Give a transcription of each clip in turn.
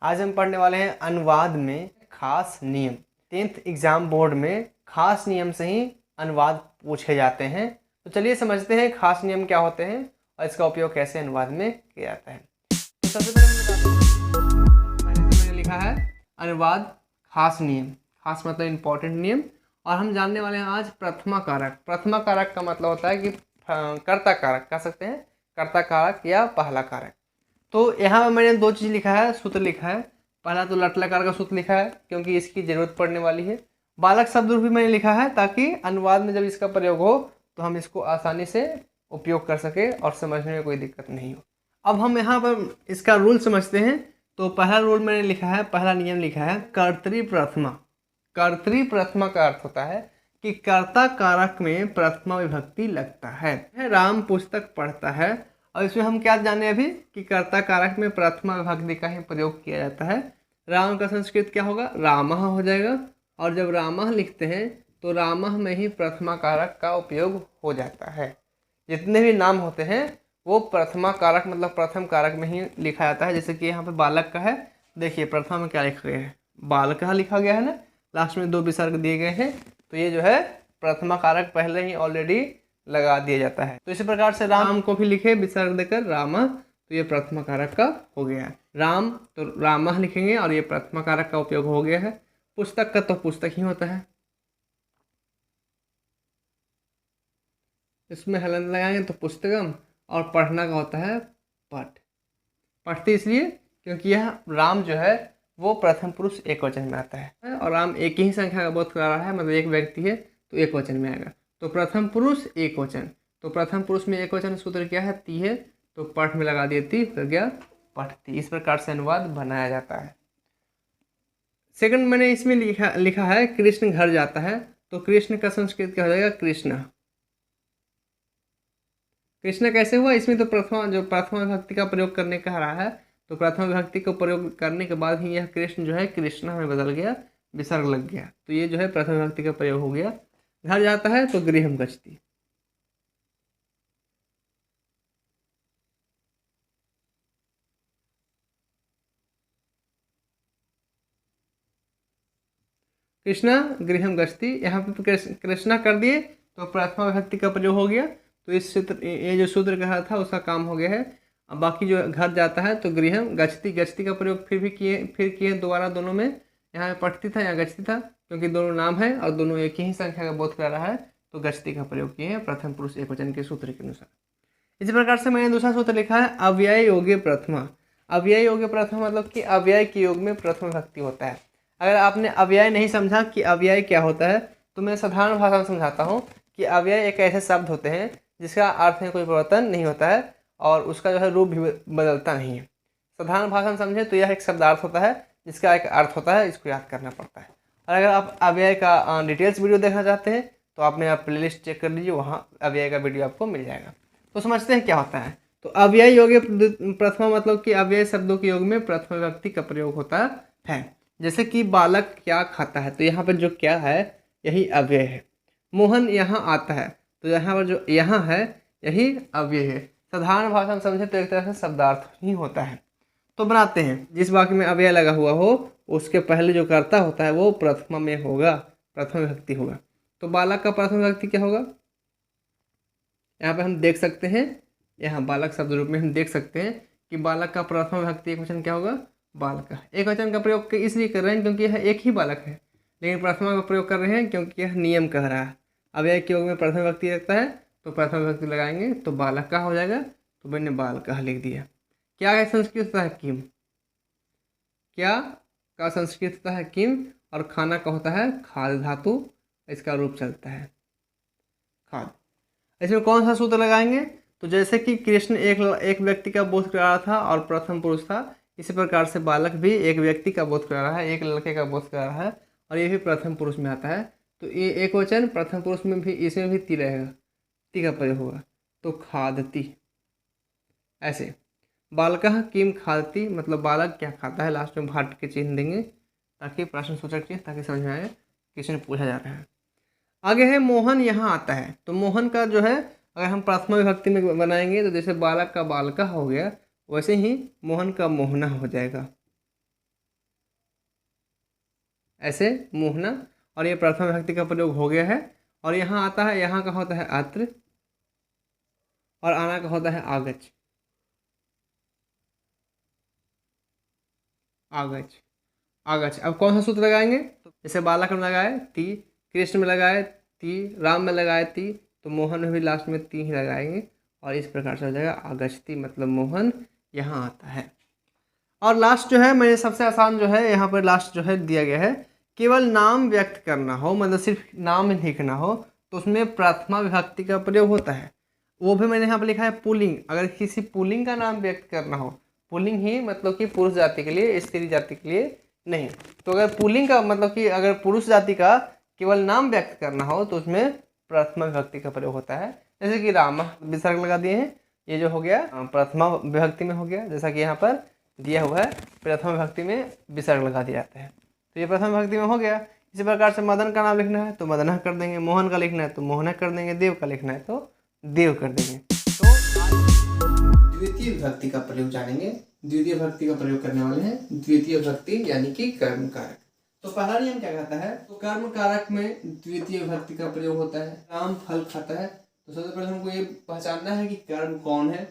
आज हम पढ़ने वाले हैं अनुवाद में खास नियम। 10th एग्जाम बोर्ड में खास नियम से ही अनुवाद पूछे जाते हैं। तो चलिए समझते हैं खास नियम क्या होते हैं और इसका उपयोग कैसे अनुवाद में किया जाता है। तो सबसे पहले मैंने लिखा है अनुवाद खास नियम। खास मतलब इम्पोर्टेंट नियम। और हम जानने वाले हैं आज प्रथमा कारक। प्रथमा कारक का मतलब होता है कि कर्ता कारक कह सकते हैं, कर्ता कारक या पहला कारक। तो यहाँ पर मैंने दो चीज़ लिखा है, सूत्र लिखा है। पहला तो लट लकार का सूत्र लिखा है क्योंकि इसकी ज़रूरत पड़ने वाली है। बालक शब्द रूप भी मैंने लिखा है ताकि अनुवाद में जब इसका प्रयोग हो तो हम इसको आसानी से उपयोग कर सके और समझने में कोई दिक्कत नहीं हो। अब हम यहाँ पर इसका रूल समझते हैं। तो पहला रूल मैंने लिखा है, पहला नियम लिखा है कर्तरी प्रथमा। कर्तरी प्रथमा का अर्थ होता है कि कर्ता कारक में प्रथमा विभक्ति लगता है। राम पुस्तक पढ़ता है और इसमें हम क्या जाने अभी कि कर्ता कारक में प्रथमा विभक्ति का ही प्रयोग किया जाता है। राम का संस्कृत क्या होगा, रामः हो जाएगा। और जब रामः लिखते हैं तो रामः में ही प्रथमा कारक का उपयोग हो जाता है। जितने भी नाम होते हैं वो प्रथमा कारक मतलब प्रथम कारक में ही लिखा जाता है। जैसे कि यहाँ पे बालक का है, देखिए प्रथमा में क्या लिखा गया है, बालकः लिखा गया है ना, लास्ट में 2 विसर्ग दिए गए हैं। तो ये जो है प्रथमा कारक पहले ही ऑलरेडी लगा दिया जाता है। तो इसी प्रकार से राम को भी लिखे विसर्ग देकर रामः, तो ये प्रथमा कारक का हो गया है। राम तो रामः लिखेंगे और ये प्रथमा कारक का उपयोग हो गया है। पुस्तक का तो पुस्तक ही होता है, इसमें हलन लगाएंगे तो पुस्तकम। और पढ़ना का होता है पठ। पढ़ती इसलिए क्योंकि यह राम जो है वो प्रथम पुरुष एक वचन में आता है और राम एक ही संख्या का बोध करा रहा है, मतलब एक व्यक्ति है तो एक वचन में आएगा। तो प्रथम पुरुष एक वचन, तो प्रथम पुरुष में एक वचन सूत्र क्या है, ती है, तो पठ में लगा दिए ती, हो गया पठती। इस प्रकार से अनुवाद बनाया जाता है। सेकंड मैंने इसमें लिखा है कृष्ण घर जाता है। तो कृष्ण का संस्कृत क्या हो जाएगा, कृष्ण। कृष्ण कैसे हुआ, इसमें तो प्रथमा विभक्ति का प्रयोग करने का रहा है। तो प्रथम विभक्ति को प्रयोग करने के बाद ही यह कृष्ण जो है कृष्णा में बदल गया, विसर्ग लग गया। तो ये जो है प्रथम विभक्ति का प्रयोग हो गया। घर जाता है तो गृहम गच्छति। कृष्णा गृहम गच्छति, यहाँ पे कृष्णा कर दिए तो प्रथमा विभक्ति का प्रयोग हो गया। तो इस सूत्र, ये जो सूत्र कहा था उसका काम हो गया है। अब बाकी जो घर जाता है तो गृहम गच्छति, गच्छति का प्रयोग फिर किए दोबारा दोनों में। यहाँ पठती था, यहाँ गच्छति था, क्योंकि दोनों नाम है और दोनों एक ही संख्या का बोध कर रहा है, तो गच्छति का प्रयोग किए हैं प्रथम पुरुष एक वचन के सूत्र के अनुसार। इसी प्रकार से मैंने दूसरा सूत्र लिखा है अव्यय योग्य प्रथमा। अव्यय योग्य प्रथमा मतलब कि अव्यय के योग में प्रथम विभक्ति होता है। अगर आपने अव्यय नहीं समझा कि अव्यय क्या होता है तो मैं साधारण भाषा में समझाता हूँ कि अव्यय एक ऐसे शब्द होते हैं जिसका अर्थ में कोई परिवर्तन नहीं होता है और उसका जो है रूप भी बदलता नहीं है। साधारण भाषा में समझे तो यह एक शब्दार्थ होता है जिसका एक अर्थ होता है, इसको याद करना पड़ता है। और अगर आप अव्यय का डिटेल्स वीडियो देखना चाहते हैं तो आपने आप प्लेलिस्ट चेक कर लीजिए, वहाँ अव्यय का वीडियो आपको मिल जाएगा। तो समझते हैं क्या होता है। तो अव्यय योग्य प्रथमा मतलब कि अव्यय शब्दों के योग में प्रथम विभक्ति का प्रयोग होता है। जैसे कि बालक क्या खाता है, तो यहाँ पर जो क्या है यही अव्यय है। मोहन यहाँ आता है, तो यहाँ पर जो यहाँ है यही अव्यय है। साधारण भाषा में समझे तो एक तरह से शब्दार्थ ही होता है। तो बनाते हैं, जिस वाक्य में अव्यय लगा हुआ हो उसके पहले जो कर्ता होता है वो प्रथमा में होगा, प्रथम विभक्ति होगा। तो बालक का प्रथम विभक्ति क्या होगा, यहाँ पे हम देख सकते हैं, यहाँ बालक शब्द रूप में हम देख सकते हैं कि बालक का प्रथम विभक्ति एक वचन क्या होगा, बालक। एक वचन का प्रयोग इसलिए कर रहे हैं क्योंकि यह एक ही बालक है, लेकिन प्रथमा का प्रयोग कर रहे हैं क्योंकि यह नियम कह रहा है। अव्यय के योग में प्रथम विभक्ति रहता है तो प्रथम विभक्ति लगाएंगे तो बालक का हो जाएगा। तो मैंने बालक लिख दिया। क्या है संस्कृत होता है किम, क्या का संस्कृत होता है किम, और खाना का होता है खाद धातु, इसका रूप चलता है खाद। इसमें कौन सा सूत्र लगाएंगे, तो जैसे कि कृष्ण एक व्यक्ति का बोध कर रहा था और प्रथम पुरुष था, इसी प्रकार से बालक भी एक व्यक्ति का बोध कर रहा है, एक लड़के का बोध कर रहा है और ये भी प्रथम पुरुष में आता है। तो ये एक वचन प्रथम पुरुष में भी, इसमें भी ती रहेगा, ती का प्रयोग होगा, तो खादती। ऐसे बालकः किम खादती मतलब बालक क्या खाता है, लास्ट में भाट के चिन्ह देंगे ताकि प्रश्न सूचक चिन्ह, ताकि समझ में आए किसी ने पूछा जा रहा है। आगे है मोहन यहाँ आता है। तो मोहन का जो है अगर हम प्रथमा विभक्ति में बनाएंगे तो जैसे बालक का बालका हो गया, वैसे ही मोहन का मोहना हो जाएगा। ऐसे मुहना, और ये प्रथमा विभक्ति का प्रयोग हो गया है। और यहाँ आता है, यहाँ का होता है अत्र, और आना का होता है आगच। आगच, आगच। अब कौन सा सूत्र लगाएंगे? तो जैसे बालक में लगाए ती, कृष्ण में लगाए ती, राम में लगाए ती, तो मोहन में भी लास्ट में ती ही लगाएंगे, और इस प्रकार से हो जाएगा आगचती, मतलब मोहन यहाँ आता है। और लास्ट जो है, मेरे सबसे आसान जो है यहाँ पर लास्ट जो है दिया गया है, केवल नाम व्यक्त करना हो, मतलब सिर्फ नाम लिखना हो, तो उसमें प्रथमा विभक्ति का प्रयोग होता है। वो भी मैंने यहाँ पर लिखा है पुल्लिंग। अगर किसी पुल्लिंग का नाम व्यक्त करना हो, पुल्लिंग ही मतलब कि पुरुष जाति के लिए, स्त्री जाति के लिए नहीं, तो अगर पुल्लिंग का मतलब कि अगर पुरुष जाति का केवल नाम व्यक्त करना हो, तो उसमें प्रथमा विभक्ति का प्रयोग होता है। जैसे कि राम विसर्ग लगा दिए हैं, ये जो हो गया प्रथमा विभक्ति में हो गया, जैसा कि यहाँ पर दिया हुआ है प्रथम विभक्ति में विसर्ग लगा दिया जाता है, तो ये प्रथम विभक्ति में हो गया। इसी प्रकार से मदन का नाम लिखना है तो मदन कर देंगे, मोहन का लिखना है तो मोहन कर देंगे, देव का लिखना है तो देव कर देंगे। तो द्वितीय विभक्ति का प्रयोग जानेंगे। द्वितीय विभक्ति का प्रयोग करने वाले हैं द्वितीय विभक्ति यानी कि कर्म कारक। तो पहला नियम क्या कहता है? तो कर्म कारक में द्वितीय विभक्ति का प्रयोग होता है। राम फल खाता है, तो सबसे पहले हमको ये पहचानना है कि कर्म कौन है।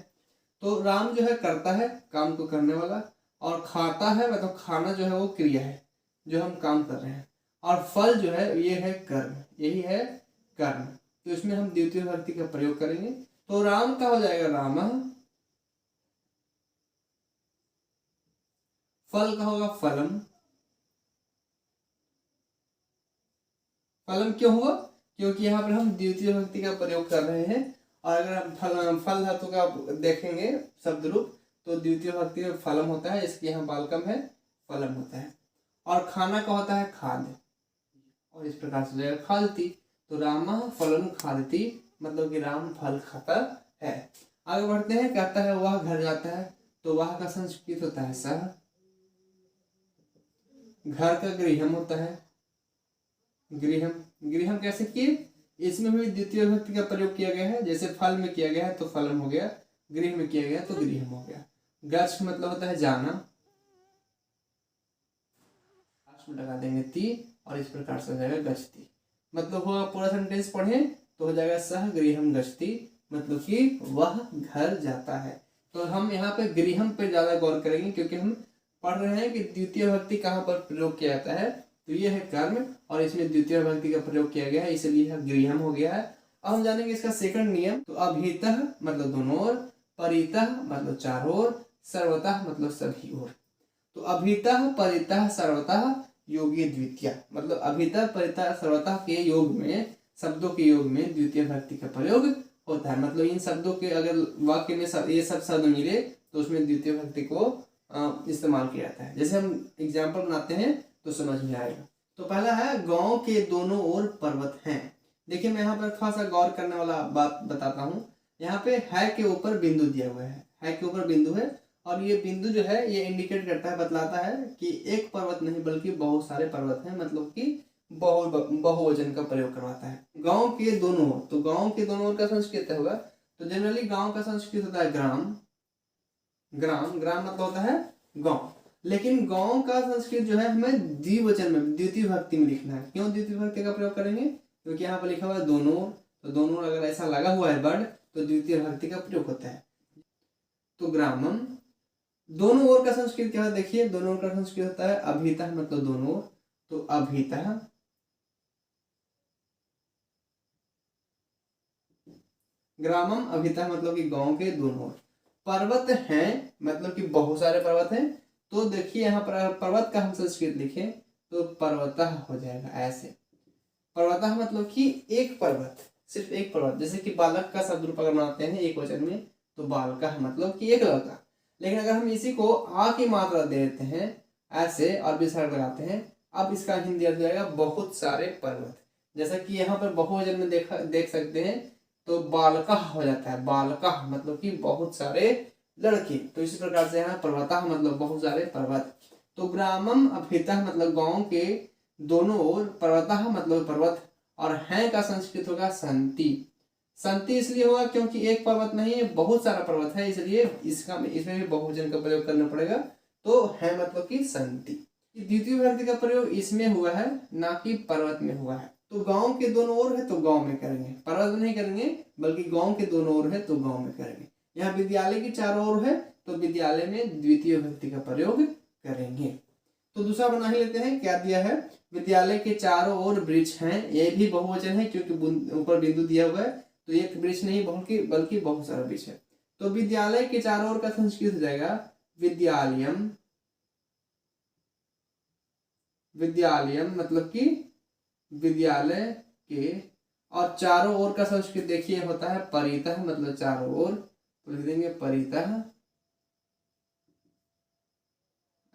तो राम जो है करता है, काम को करने वाला, और खाता है मतलब खाना जो है वो क्रिया है जो हम काम कर रहे हैं, और फल जो है ये है कर्म, यही है कर्म। तो इसमें हम द्वितीय विभक्ति का प्रयोग करेंगे। तो राम का हो जाएगा रामः, फल का होगा फलम। फलम क्यों हुआ? क्योंकि यहाँ पर हम द्वितीय विभक्ति का प्रयोग कर रहे हैं, और अगर हम फल धातु का देखेंगे शब्द रूप, तो द्वितीय विभक्ति में फलम होता है, इसके यहाँ बालकम है, फलम होता है। और खाना का होता है खाद्य, और इस प्रकार से जाएगा खादती। तो रामा फलम खादती, मतलब कि राम फल खाता है। आगे बढ़ते हैं, कहता है वह घर जाता है, तो वह का संस्कृत होता है सह। घर का गृहम होता है, गृहम। गृहम कैसे किए? इसमें भी द्वितीय विभक्ति का प्रयोग किया गया है। जैसे फल में किया गया है तो फलम हो गया, गृह में किया गया तो गृहम हो गया। गच्छ मतलब होता है जाना, लगा देंगे ती, और इस प्रकार से हो जाएगा गच्छति। मतलब होगा पूरा सेंटेंस पढ़े तो हो जाएगा सह गृहम गच्छति, मतलब कि वह घर जाता है। तो हम यहाँ पे गृहम पे ज्यादा गौर करेंगे, क्योंकि हम पढ़ रहे हैं कि द्वितीय विभक्ति कहाँ पर प्रयोग किया जाता है। तो ये है कर्म, और इसमें द्वितीय विभक्ति का प्रयोग किया गया है, इसलिए यह गृहम हो गया है। अब हम जानेंगे इसका सेकंड नियम। तो अभितः मतलब दोनों ओर, परितः मतलब चारों ओर, सर्वतः मतलब सभी ओर। तो अभितः परितः सर्वतः योगी द्वितीय, मतलब अभितः परितः सर्वतः के योग में, शब्दों के योग में द्वितीय विभक्ति का प्रयोग होता है। मतलब इन शब्दों के अगर वाक्य में ये सब शब्द मिले तो उसमें द्वितीय विभक्ति को इस्तेमाल किया जाता है। जैसे हम एग्जाम्पल बनाते हैं तो समझ में आएगा। तो पहला है गांव के दोनों ओर पर्वत हैं। देखिए मैं यहाँ पर थोड़ा सा गौर करने वाला बात बताता हूँ। यहाँ पे है के ऊपर बिंदु दिया हुआ है के ऊपर बिंदु है, और ये बिंदु जो है ये इंडिकेट करता है, बतलाता है कि एक पर्वत नहीं बल्कि बहुत सारे पर्वत हैं, मतलब कि बहुवचन का प्रयोग करवाता है। गांव के दोनों ओर, तो गांव के दोनों ओर का संस्कृत होगा। तो जनरली गांव का संस्कृत होता है ग्राम। ग्राम ग्राम मतलब होता है गांव, लेकिन गांव का संस्कृत जो है हमें द्विवचन में, द्वितीय विभक्ति में लिखना है। क्यों द्वितीय विभक्ति का प्रयोग करेंगे? क्योंकि यहाँ पर लिखा हुआ है दोनों ओर, तो दोनों ओर अगर ऐसा लगा हुआ है वर्ड तो द्वितीय विभक्ति का प्रयोग होता है। तो ग्रामम, दोनों ओर का संस्कृत क्या है? देखिए दोनों ओर का संस्कृत होता है अभितः, मतलब दोनों ओर। तो अभितः, ग्रामम अभितः मतलब कि गांव के दोनों ओर। पर्वत हैं मतलब कि बहुत सारे पर्वत हैं। तो देखिए यहाँ पर पर्वत का हम संस्कृत लिखें तो पर्वतः हो जाएगा ऐसे। पर्वतः मतलब कि एक पर्वत, सिर्फ एक पर्वत। जैसे कि बालक का शब्द रूप अगर बनाते हैं एक वचन में तो बालका मतलब कि एक लड़का। लेकिन अगर हम इसी को आ की मात्रा दे देते हैं ऐसे और विसर्ग लगाते हैं, अब इसका हिंदी अर्थ जाएगा बहुत सारे पर्वत। जैसा कि यहाँ पर बहुवचन में देख सकते हैं तो बालका हो जाता है, बालका मतलब कि बहुत सारे लड़के। तो इसी प्रकार से यहाँ पर्वतः मतलब बहुत सारे पर्वत। तो ग्रामम अभितः मतलब गांव के दोनों ओर, पर्वतः मतलब पर्वत, और हैं का संस्कृत होगा संति। संति इसलिए होगा क्योंकि एक पर्वत नहीं है, बहुत सारा पर्वत है, इसलिए इसमें भी बहुवचन का प्रयोग करना पड़ेगा। तो है मतलब कि संति। कि द्वितीय विभक्ति का प्रयोग इसमें हुआ है, ना कि पर्वत में हुआ है। तो गांव के दोनों ओर है तो गांव में करेंगे, पर्वत में नहीं करेंगे, बल्कि गांव के दोनों ओर है तो गांव में करेंगे। यहाँ विद्यालय के चारों ओर है तो विद्यालय में द्वितीय विभक्ति का प्रयोग करेंगे। तो दूसरा बना ही लेते हैं, क्या दिया है, विद्यालय के चारों ओर वृक्ष हैं, ये भी बहुवचन है क्योंकि ऊपर बिंदु दिया हुआ है, तो एक वृक्ष नहीं बल्कि बहुत सारा वृक्ष है। तो विद्यालय के चारों ओर का संस्कृत हो जाएगा विद्यालयम। विद्यालयम मतलब कि विद्यालय के, और चारों ओर का संस्कृत देखिए होता है परितः, मतलब चारों ओर, तो लिख देंगे परितः,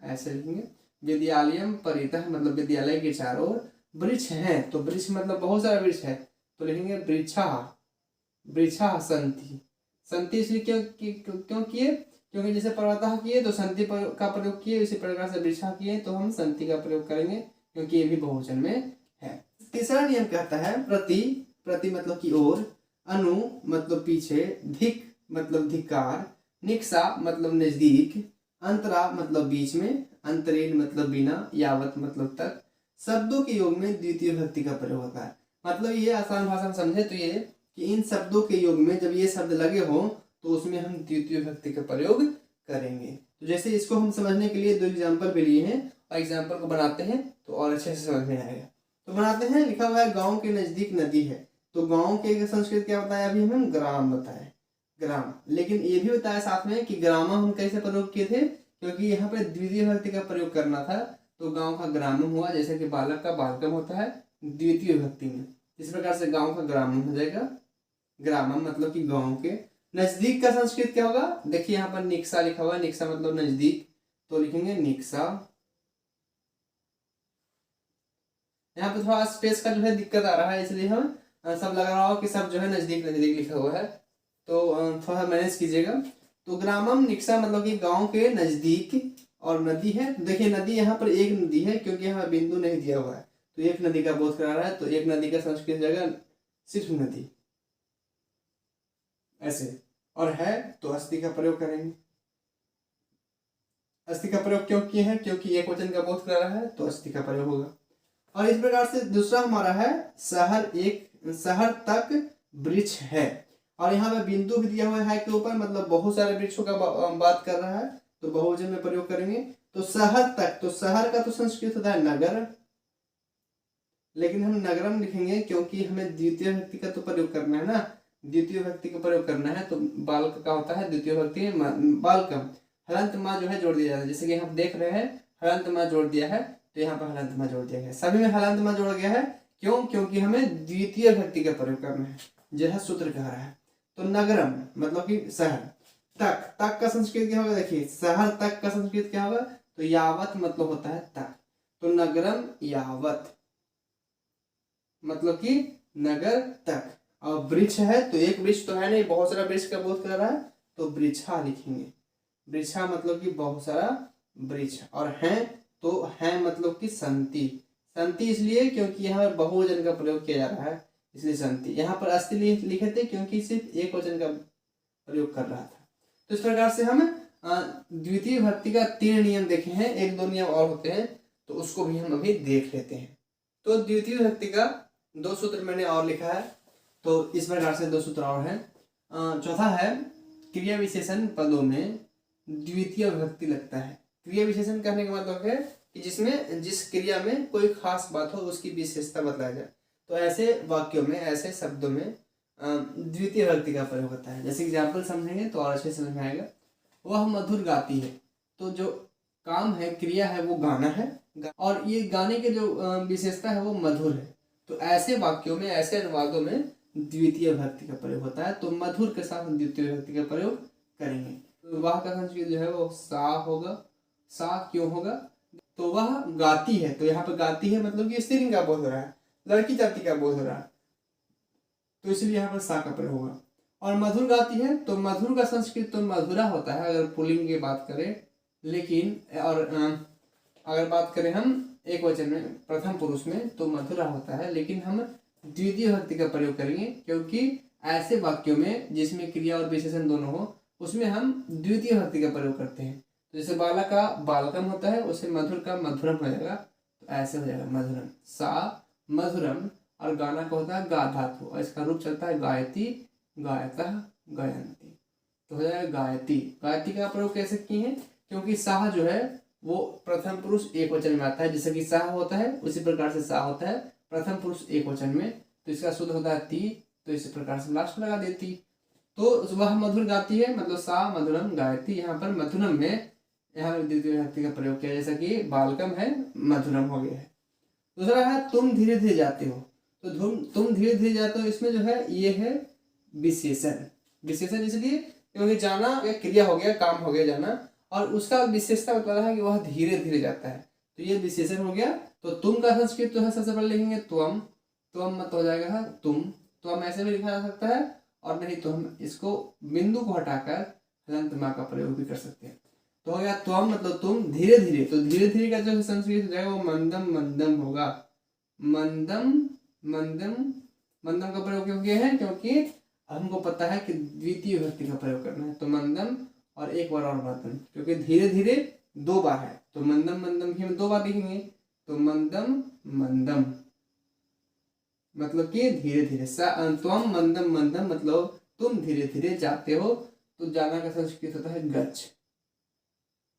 ऐसे लिखेंगे विद्यालयम परितः, मतलब विद्यालय के चारों ओर वृक्ष हैं, तो वृक्ष मतलब बहुत सारा वृक्ष है, तो लिखेंगे वृक्षा। वृक्षा संति। संति इसलिए क्यों किए, क्योंकि जैसे पर्वतः किए तो संति का प्रयोग किए, इसी प्रकार से वृक्षा किए तो हम संति का प्रयोग करेंगे, क्योंकि ये भी बहुवचन में है। तीसरा नियम कहता है प्रति। प्रति मतलब की ओर, अनु मतलब पीछे, धिक मतलब धिक्कार, निक्सा मतलब नजदीक, अंतरा मतलब बीच में, अंतरेण मतलब बिना, यावत मतलब तक। शब्दों के योग में द्वितीय विभक्ति का प्रयोग होता है। मतलब ये आसान भाषा में समझे तो ये कि इन शब्दों के योग में जब ये शब्द लगे हों तो उसमें हम द्वितीय विभक्ति का प्रयोग करेंगे। तो जैसे इसको हम समझने के लिए दो एग्जाम्पल भी लिए हैं, और एग्जाम्पल को बनाते हैं तो और अच्छे से समझ में आएगा। तो बनाते हैं, लिखा हुआ है गांव के नजदीक नदी है, तो गांव के संस्कृत क्या बताया अभी हमें, ग्राम बताया, ग्राम। लेकिन ये भी बताया साथ में कि ग्राम हम कैसे प्रयोग किए थे, क्योंकि यहाँ पे द्वितीय विभक्ति का प्रयोग करना था, तो गांव का ग्रामम हुआ, जैसे कि बालक का बालकम होता है द्वितीय विभक्ति में, इस प्रकार से गांव का ग्रामम हो जाएगा। ग्रामम मतलब कि गांव के। नजदीक का संस्कृत क्या होगा, देखिए यहाँ पर निक्सा लिखा हुआ है, निक्सा मतलब नजदीक, तो लिखेंगे निक्सा। यहाँ पे थोड़ा स्पेस का जो है दिक्कत आ रहा है, इसलिए हम सब लग रहा हो कि सब जो है नजदीक नजदीक लिखा हुआ है, तो थोड़ा मैनेज कीजिएगा। तो ग्रामम निक्सा मतलब कि गांव के नजदीक, और नदी है, देखिए नदी यहाँ पर एक नदी है, क्योंकि यहाँ बिंदु नहीं दिया हुआ है, तो एक नदी का बोध करा रहा है, तो एक नदी का संस्कृत जगह सिर्फ नदी, ऐसे। और है तो अस्थि का प्रयोग करेंगे। अस्थि का प्रयोग क्यों किए हैं, क्योंकि एक वचन का बोध कर रहा है, तो अस्थि का प्रयोग होगा। और इस प्रकार से दूसरा हमारा है शहर तक वृक्ष है, और यहाँ पे बिंदु भी दिया हुआ है के ऊपर, मतलब बहुत सारे वृक्षों का बात कर रहा है, तो बहुवचन में प्रयोग करेंगे। तो शहर तक, तो शहर का तो संस्कृत होता है नगर, लेकिन हम नगरम लिखेंगे क्योंकि हमें द्वितीय विभक्ति का तो प्रयोग करना है ना, द्वितीय विभक्ति का प्रयोग करना है, तो बालक का होता है द्वितीय विभक्ति बालकम। हलंत माँ जो है जोड़ दिया जाता है, जैसे कि हम देख रहे हैं हलंत माँ जोड़ दिया है, तो यहाँ पर हलंत माँ जोड़ दिया गया, सभी में हलंत माँ जोड़ गया है। क्यों, क्योंकि हमें द्वितीय विभक्ति का प्रयोग करना है, यह सूत्र कह रहा है। तो नगरम मतलब कि शहर। तक का संस्कृत क्या होगा, देखिए शहर तक का संस्कृत क्या होगा, तो यावत मतलब होता है तक, तो नगरम यावत मतलब कि नगर तक। और वृक्ष है तो एक वृक्ष तो है नहीं, बहुत सारा वृक्ष का बोध कर रहा है, तो वृक्षा लिखेंगे। वृक्षा मतलब कि बहुत सारा वृक्ष, और हैं तो हैं मतलब कि संति। संति इसलिए क्योंकि यहाँ बहुवचन का प्रयोग किया जा रहा है, इसलिए संति। यहाँ पर अस्थि लिखे थे क्योंकि सिर्फ एक वचन का प्रयोग कर रहा था। तो इस प्रकार से हम द्वितीय विभक्ति का 3 नियम देखे हैं, 1-2 नियम और होते हैं, तो उसको भी हम अभी देख लेते हैं। तो द्वितीय विभक्ति का 2 सूत्र मैंने और लिखा है, तो इस प्रकार से 2 सूत्र और हैं। चौथा है क्रिया विशेषण पदों में द्वितीय विभक्ति लगता है। क्रिया विशेषण कहने का मतलब है कि जिसमें जिस क्रिया में कोई खास बात हो उसकी विशेषता बताया जाए, तो ऐसे वाक्यों में, ऐसे शब्दों में द्वितीय विभक्ति का प्रयोग होता है। जैसे एग्जाम्पल समझेंगे तो और अच्छे से समझ में आएगा। वह मधुर गाती है, तो जो काम है, क्रिया है, वो गाना है, और ये गाने के जो विशेषता है वो मधुर है। तो ऐसे वाक्यों में, ऐसे अनुवादों में द्वितीय विभक्ति का प्रयोग होता है, तो मधुर के साथ द्वितीय विभक्ति का प्रयोग करेंगे। तो वह का संस्कृत जो है वो सा होगा। सा क्यों होगा, तो वह गाती है, तो यहाँ पे गाती है मतलब कि स्त्रीलिंग का बोध हो रहा है, लड़की जाति का बोध हो रहा है, तो इसलिए यहाँ पर सा का प्रयोग होगा। और मधुर गाती है, तो मधुर का संस्कृत तो मधुरा होता है अगर पुल्लिंग की बात करें, लेकिन और अगर बात करें हम एक वचन में, प्रथम पुरुष में, तो मधुरा होता है, लेकिन हम द्वितीय विभक्ति का प्रयोग करेंगे क्योंकि ऐसे वाक्यों में जिसमें क्रिया और विशेषण दोनों हो, उसमें हम द्वितीय विभक्ति का प्रयोग करते हैं। तो जैसे बाला का बालकम होता है, उसे मधुर का मधुरम हो जाएगा। तो ऐसे हो जाएगा मधुरम, सा मधुरम। और गाना का होता है गा धातु, और इसका रूप चलता है गायती, गायतः, गायंती। तो हो जाएगा गायती। गायती का प्रयोग कैसे किए हैं, क्योंकि साह जो है वो प्रथम पुरुष एक वचन में आता है, जैसे कि साह होता है उसी प्रकार से साह होता है प्रथम पुरुष एक वचन में। तो इसका शुद्ध होता है ती, तो इसी प्रकार से लास्ट लगा देती। तो वह मधुर गाती है, मतलब सा मधुरम गायती। यहाँ पर मधुरम में यहाँ द्वितीय विभक्ति का प्रयोग किया, जैसा कि बालकम है मधुरम हो गया है। दूसरा है तुम धीरे धीरे जाते हो। तो तुम धीरे धीरे जाते हो, इसमें जो है ये है विशेषण। विशेषण इसलिए क्योंकि जाना एक क्रिया हो गया, काम हो गया जाना, और उसका विशेषता बता रहा है कि वह धीरे धीरे जाता है, तो ये विशेषण हो गया। तो तुम का संस्कृत तो है, सबसे पहले लिखेंगे त्वम, त्वम मत हो जाएगा तुम। तो हम ऐसे भी लिखा जा सकता है, और नहीं तो हम इसको बिंदु को हटाकर हलंत मा का प्रयोग भी कर सकते हैं। तो हो गया त्वम मतलब तुम धीरे धीरे। तो धीरे धीरे का जो संस्कृत हो जाएगा वो मंदम मंदम होगा। मंदम मंदम, मंदम का प्रयोग क्यों किया है, क्योंकि हमको पता है कि द्वितीय विभक्ति का प्रयोग करना है। तो मंदम और एक बार और मंदम, क्योंकि धीरे धीरे दो बार है, तो मंदम मंदम भी हम दो बार लिखेंगे। तो मंदम मंदम मतलब कि धीरे धीरे। त्वम मंदम मंदम मतलब तुम धीरे धीरे जाते हो। तो जाना का संस्कृत होता है गच्छ,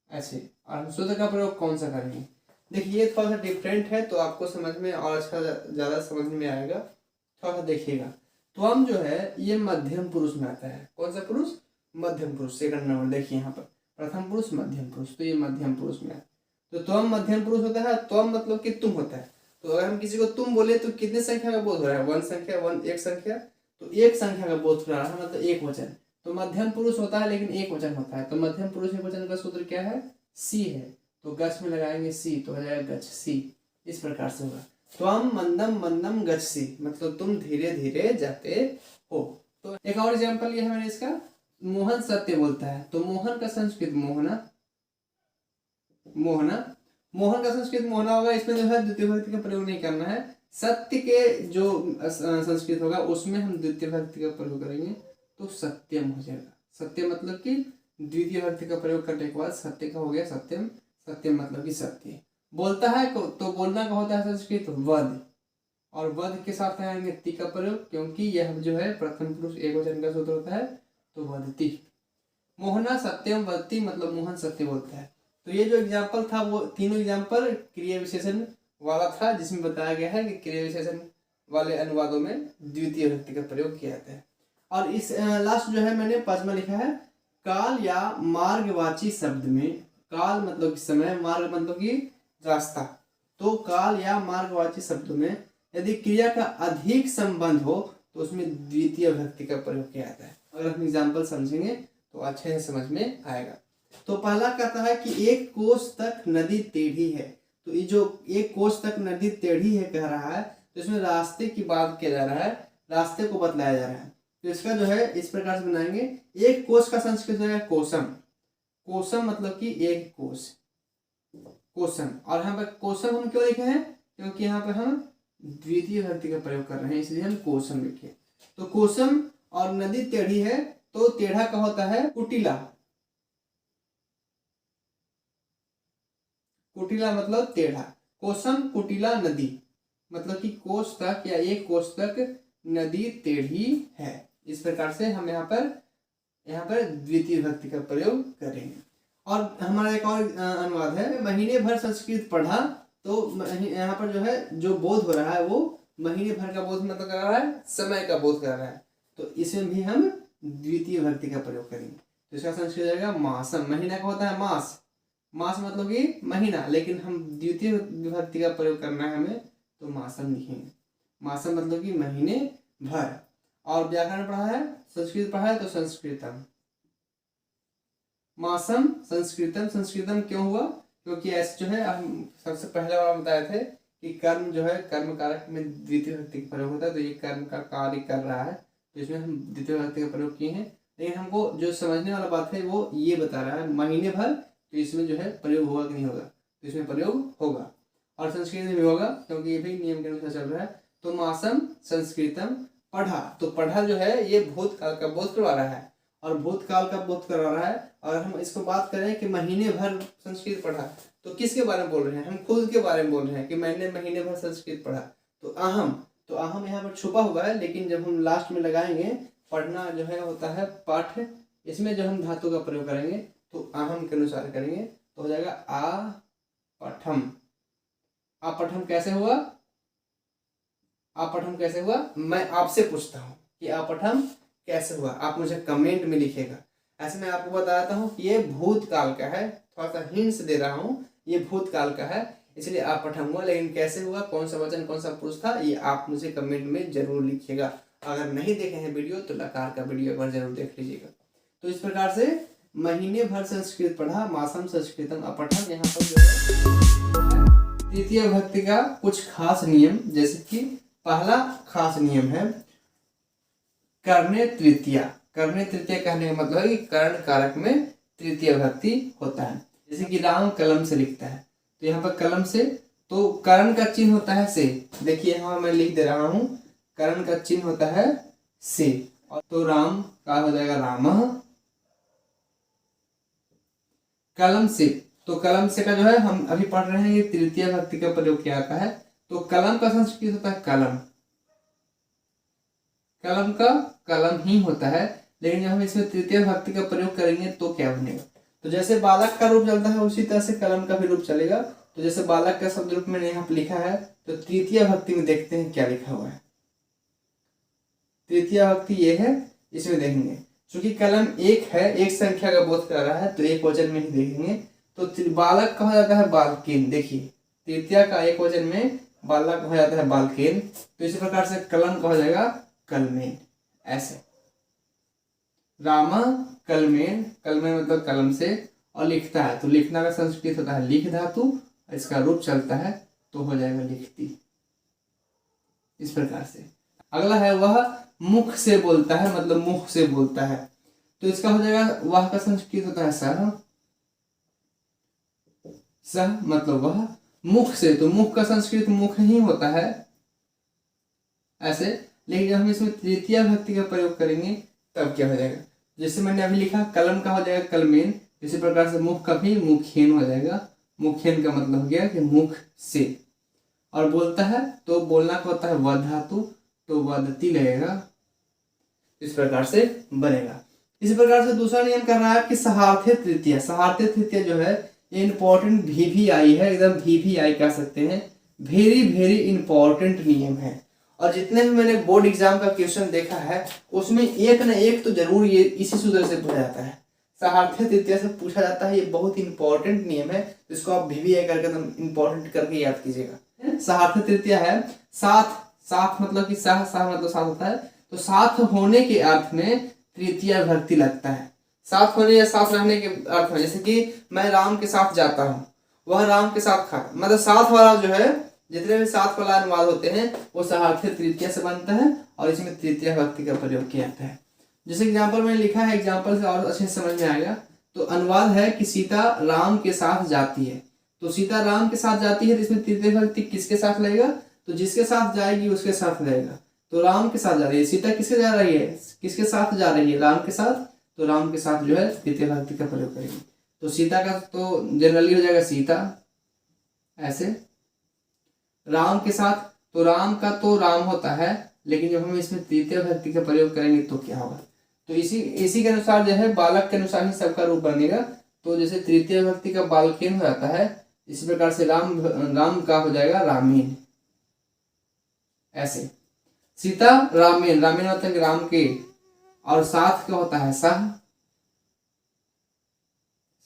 ऐसे। और हम शुद्ध का प्रयोग कौन सा करेंगे, देखिए ये थोड़ा सा डिफरेंट है, तो आपको समझ में और अच्छा ज्यादा समझ में आएगा। थोड़ा सा देखिएगा, त्वम जो है ये मध्यम पुरुष में आता है। कौन सा पुरुष, मध्यम पुरुष, सेकंड नंबर। देखिए यहाँ पर प्रथम पुरुष मध्यम पुरुष, तो ये मध्यम पुरुष में है। तो त्वम मध्यम पुरुष होता है। त्वम मतलब कि तुम होता है। तो अगर हम किसी को तुम बोले तो कितने संख्या का बोध हो रहा है, वन संख्या, वन एक संख्या, तो एक संख्या का बोध हो रहा है, मतलब एक वचन। तो मध्यम पुरुष होता है लेकिन एक वचन होता है। तो मध्यम पुरुष एक वचन का सूत्र क्या है, सी है। तो गच्छ में लगाएंगे सी, तो हो जाएगा गच्छ सी। इस प्रकार से होगा त्वम मंदम मंदम गच्छ सी, मतलब तुम धीरे धीरे जाते हो। तो एक और एग्जाम्पल ये है मैंने इसका, मोहन सत्य बोलता है। तो मोहन का संस्कृत मोहना, मोहना, मोहन का संस्कृत मोहना होगा। इसमें जो है द्वितीय विभक्ति का प्रयोग नहीं करना है। सत्य के जो संस्कृत होगा उसमें हम द्वितीय विभक्ति का प्रयोग करेंगे, तो सत्यम हो जाएगा। सत्य मतलब कि द्वितीय विभक्ति का प्रयोग करने के बाद सत्य का हो गया सत्यम। सत्यम मतलब कि सत्य। बोलता है तो बोलना का होता है संस्कृत वद, और वध के साथ आएंगे ति का प्रयोग, क्योंकि यह जो है प्रथम पुरुष एक वचन का सूत्र होता है। तो वदति, मोहना सत्यम वदति मतलब मोहन सत्य बोलता है। तो ये जो एग्जाम्पल था वो तीनों एग्जाम्पल क्रिया विशेषण वाला था, जिसमें बताया गया है कि क्रिया विशेषण वाले अनुवादों में द्वितीय विभक्ति का प्रयोग किया जाता है। और इस लास्ट जो है मैंने पांचवा लिखा है, काल या मार्गवाची शब्द में, काल मतलब कि समय, मार्ग मतलब कि रास्ता। तो काल या मार्गवाची शब्द में यदि क्रिया का अधिक संबंध हो तो उसमें द्वितीय विभक्ति का प्रयोग किया जाता है। अगर हम एग्जाम्पल समझेंगे तो अच्छे से समझ में आएगा। तो पहला कहता है कि एक कोस तक नदी टेढ़ी है। तो ये जो एक कोस तक नदी टेढ़ी है कह रहा है, तो इसमें रास्ते की बात किया जा रहा है, रास्ते को बतलाया जा रहा है। तो इसका जो है इस प्रकार से बनाएंगे, एक कोस का संस्कृत है कोसम। कोसम मतलब कि एक कोस, कोसम। और यहाँ पर कोसम हम क्यों लिखे हैं, क्योंकि यहाँ पर हम द्वितीय विभक्ति का प्रयोग कर रहे हैं, इसलिए हम कोसम लिखे। तो कोसम और नदी टेढ़ी है, तो टेढ़ा का होता है कुटिला। कुटिला मतलब टेढ़ा। कोसम कुटिला नदी, मतलब कि कोस तक या एक कोस तक नदी टेढ़ी है। इस प्रकार से हम यहाँ पर द्वितीय विभक्ति का प्रयोग करेंगे। और हमारा एक और अनुवाद है, महीने भर संस्कृत पढ़ा। तो यहाँ पर जो है जो बोध हो रहा है वो महीने भर का बोध मतलब कर रहा है, समय का बोध कर रहा है। तो इसमें भी हम द्वितीय विभक्ति का प्रयोग करेंगे। तो इसका संस्कृत जाएगा मासम। महीना का होता है मास, मास मतलब कि महीना, लेकिन हम द्वितीय विभक्ति का प्रयोग करना है हमें, तो मासम लिखेंगे। मासम मतलब कि महीने भर। और व्याकरण पढ़ा है, संस्कृत पढ़ा है, तो संस्कृतम। मासम संस्कृतम, संस्कृतम क्यों हुआ, क्योंकि ऐसे जो है हम सबसे पहले बार बताए थे कि कर्म जो है कर्म कारक में द्वितीय विभक्ति का प्रयोग होता है। तो ये कर्म का कार्य कर रहा है, तो इसमें हम द्वितीय विभक्ति का प्रयोग किए हैं। लेकिन हमको जो समझने वाला बात है वो ये बता रहा है महीने भर, तो इसमें जो है प्रयोग होगा कि नहीं होगा, तो इसमें प्रयोग होगा। और संस्कृत में भी होगा, क्योंकि ये भी नियम के अनुसार चल रहा है। तो मासम संस्कृतम पढ़ा, तो पढ़ा जो है ये भूतकाल का बोध करवा रहा है, और भूतकाल का बोध करवा रहा है, अगर हम इसको बात करें कि महीने भर संस्कृत पढ़ा, तो किसके बारे में बोल रहे हैं? हम खुद के बारे में बोल रहे हैं कि मैंने महीने भर संस्कृत पढ़ा। तो अहम यहाँ पर छुपा हुआ है, लेकिन जब हम लास्ट में लगाएंगे, पढ़ना जो है होता है पाठ, इसमें जब हम धातु का प्रयोग करेंगे तो अहम के अनुसार करेंगे, तो हो जाएगा आ पठम। अपठम कैसे हुआ? अपठम कैसे हुआ? मैं आपसे पूछता हूँ कि अपठम कैसे हुआ, आप मुझे कमेंट में लिखिएगा। ऐसे मैं आपको बताता हूँ कि ये भूतकाल का है, थोड़ा सा हिंट्स दे रहा हूँ, ये भूतकाल का है, इसलिए अपठम हुआ। लेकिन कैसे हुआ, कौन सा वचन कौन सा पुरुष था, ये आप मुझे कमेंट में जरूर लिखिएगा। अगर नहीं देखे हैं वीडियो तो लकार का वीडियो एक बार जरूर देख लीजिएगा। तो इस प्रकार से महीने भर संस्कृत पढ़ा, मासम संस्कृतम अपठम। यहाँ पर जो है तृतीय भक्ति का कुछ खास नियम, जैसे कि पहला खास नियम है करने तृतीया। करने तृतीया कहने का मतलब है कि कर्ण कारक में तृतीय भक्ति होता है। जैसे कि राम कलम से लिखता है, तो यहाँ पर कलम से, तो कर्ण का चिन्ह होता है से। देखिए यहाँ मैं लिख दे रहा हूँ, कर्ण का चिन्ह होता है से, और तो राम का हो जाएगा रामः। कलम से, तो कलम से का जो है हम अभी पढ़ रहे हैं, ये तृतीय भक्ति का प्रयोग किया जाता है। तो कलम का संस्कृत होता है कलम, कलम का कलम ही होता है। लेकिन जब हम इसमें तृतीय भक्ति का प्रयोग करेंगे तो क्या बनेगा? तो जैसे बालक का रूप चलता है उसी तरह से कलम का भी रूप चलेगा। तो जैसे बालक का शब्द रूप मैंने यहाँ पर लिखा है, तो तृतीय भक्ति में देखते हैं क्या लिखा हुआ है। तृतीय भक्ति ये है, इसमें देखेंगे क्योंकि कलम एक है, एक संख्या का बोध कर रहा है, तो एक वचन में ही देखेंगे। तो बालक कहा जाता है बालकेन। देखिए तृतीय का एक वचन में बालक हो जाता है बालकेन। तो इसी प्रकार से कलम कहा जाएगा कलमेन। ऐसे रामा कलमेन, कलमेन मतलब कलम से, और लिखता है, तो लिखना का संस्कृत होता है लिख धातु, इसका रूप चलता है तो हो जाएगा लिखती। इस प्रकार से अगला है वह मुख से बोलता है, मतलब मुख से बोलता है, तो इसका हो जाएगा वह का संस्कृत होता है सह। सह मतलब वह मुख से, तो मुख का संस्कृत मुख ही होता है ऐसे। लेकिन जब हम इसमें तृतीय भक्ति का प्रयोग करेंगे तब क्या हो जाएगा? जैसे मैंने अभी लिखा कलम का हो जाएगा कलमेन, इसी प्रकार से मुख का भी मुखेन हो जाएगा। मुखेन का मतलब हो गया कि मुख से। और बोलता है तो बोलना का होता है वध धातु, तो वदती लगेगा, इस प्रकार से बनेगा। इसी प्रकार से दूसरा नियम कर रहा है कि सहार्थे तृतीय। सहार्थे तृतीय जो है ये इंपॉर्टेंट VVI है, एकदम VVI कह सकते हैं, वेरी वेरी इंपॉर्टेंट नियम है। और जितने भी मैंने बोर्ड एग्जाम का क्वेश्चन देखा है उसमें एक न एक तो जरूर ये इसी सूत्र से पूछा जाता है, सहार्थे तृतीय से पूछा जाता है। ये बहुत इंपॉर्टेंट नियम है, इसको आप VVI करके एकदम इंपॉर्टेंट करके याद कीजिएगा। सहार्थे तृतीय है साथ, साथ मतलब कि सह, सह मतलब साथ होता है, तो साथ होने के अर्थ में तृतीय भक्ति लगता है। साथ होने या साथ रहने के अर्थ में, जैसे कि मैं राम के साथ जाता हूँ, वह राम के साथ खाता, मतलब साथ वाला जो है, जितने भी साथ वाला अनुवाद होते हैं वो सहार्थे तृतीय से बनता है, और इसमें तृतीय भक्ति का प्रयोग किया जाता है। जैसे एग्जाम्पल मैंने लिखा है, एग्जाम्पल से और अच्छे से समझ में आएगा। तो अनुवाद है कि सीता राम के साथ जाती है, तो सीता राम के साथ जाती है, तो इसमें तृतीय भक्ति किसके साथ लगेगा? तो जिसके साथ जाएगी उसके साथ लगेगा। तो राम के साथ जा रही है, सीता किसके जा रही है, किसके साथ जा रही है? राम के साथ, तो राम के साथ जो है तृतीय भक्ति का प्रयोग करेंगे। तो सीता का तो जनरली हो जाएगा सीता, ऐसे। राम के साथ, तो राम का तो राम होता है, लेकिन जब हम इसमें तृतीय भक्ति का प्रयोग करेंगे तो क्या होगा? तो इसी के अनुसार जो है बालक के अनुसार ही सबका रूप बनेगा। तो जैसे तृतीय भक्ति का बालकेन हो जाता है, इसी प्रकार से राम का हो जाएगा रामीन, ऐसे। सीता रामेन, रामेन मतलब राम के, और साथ का होता है सह,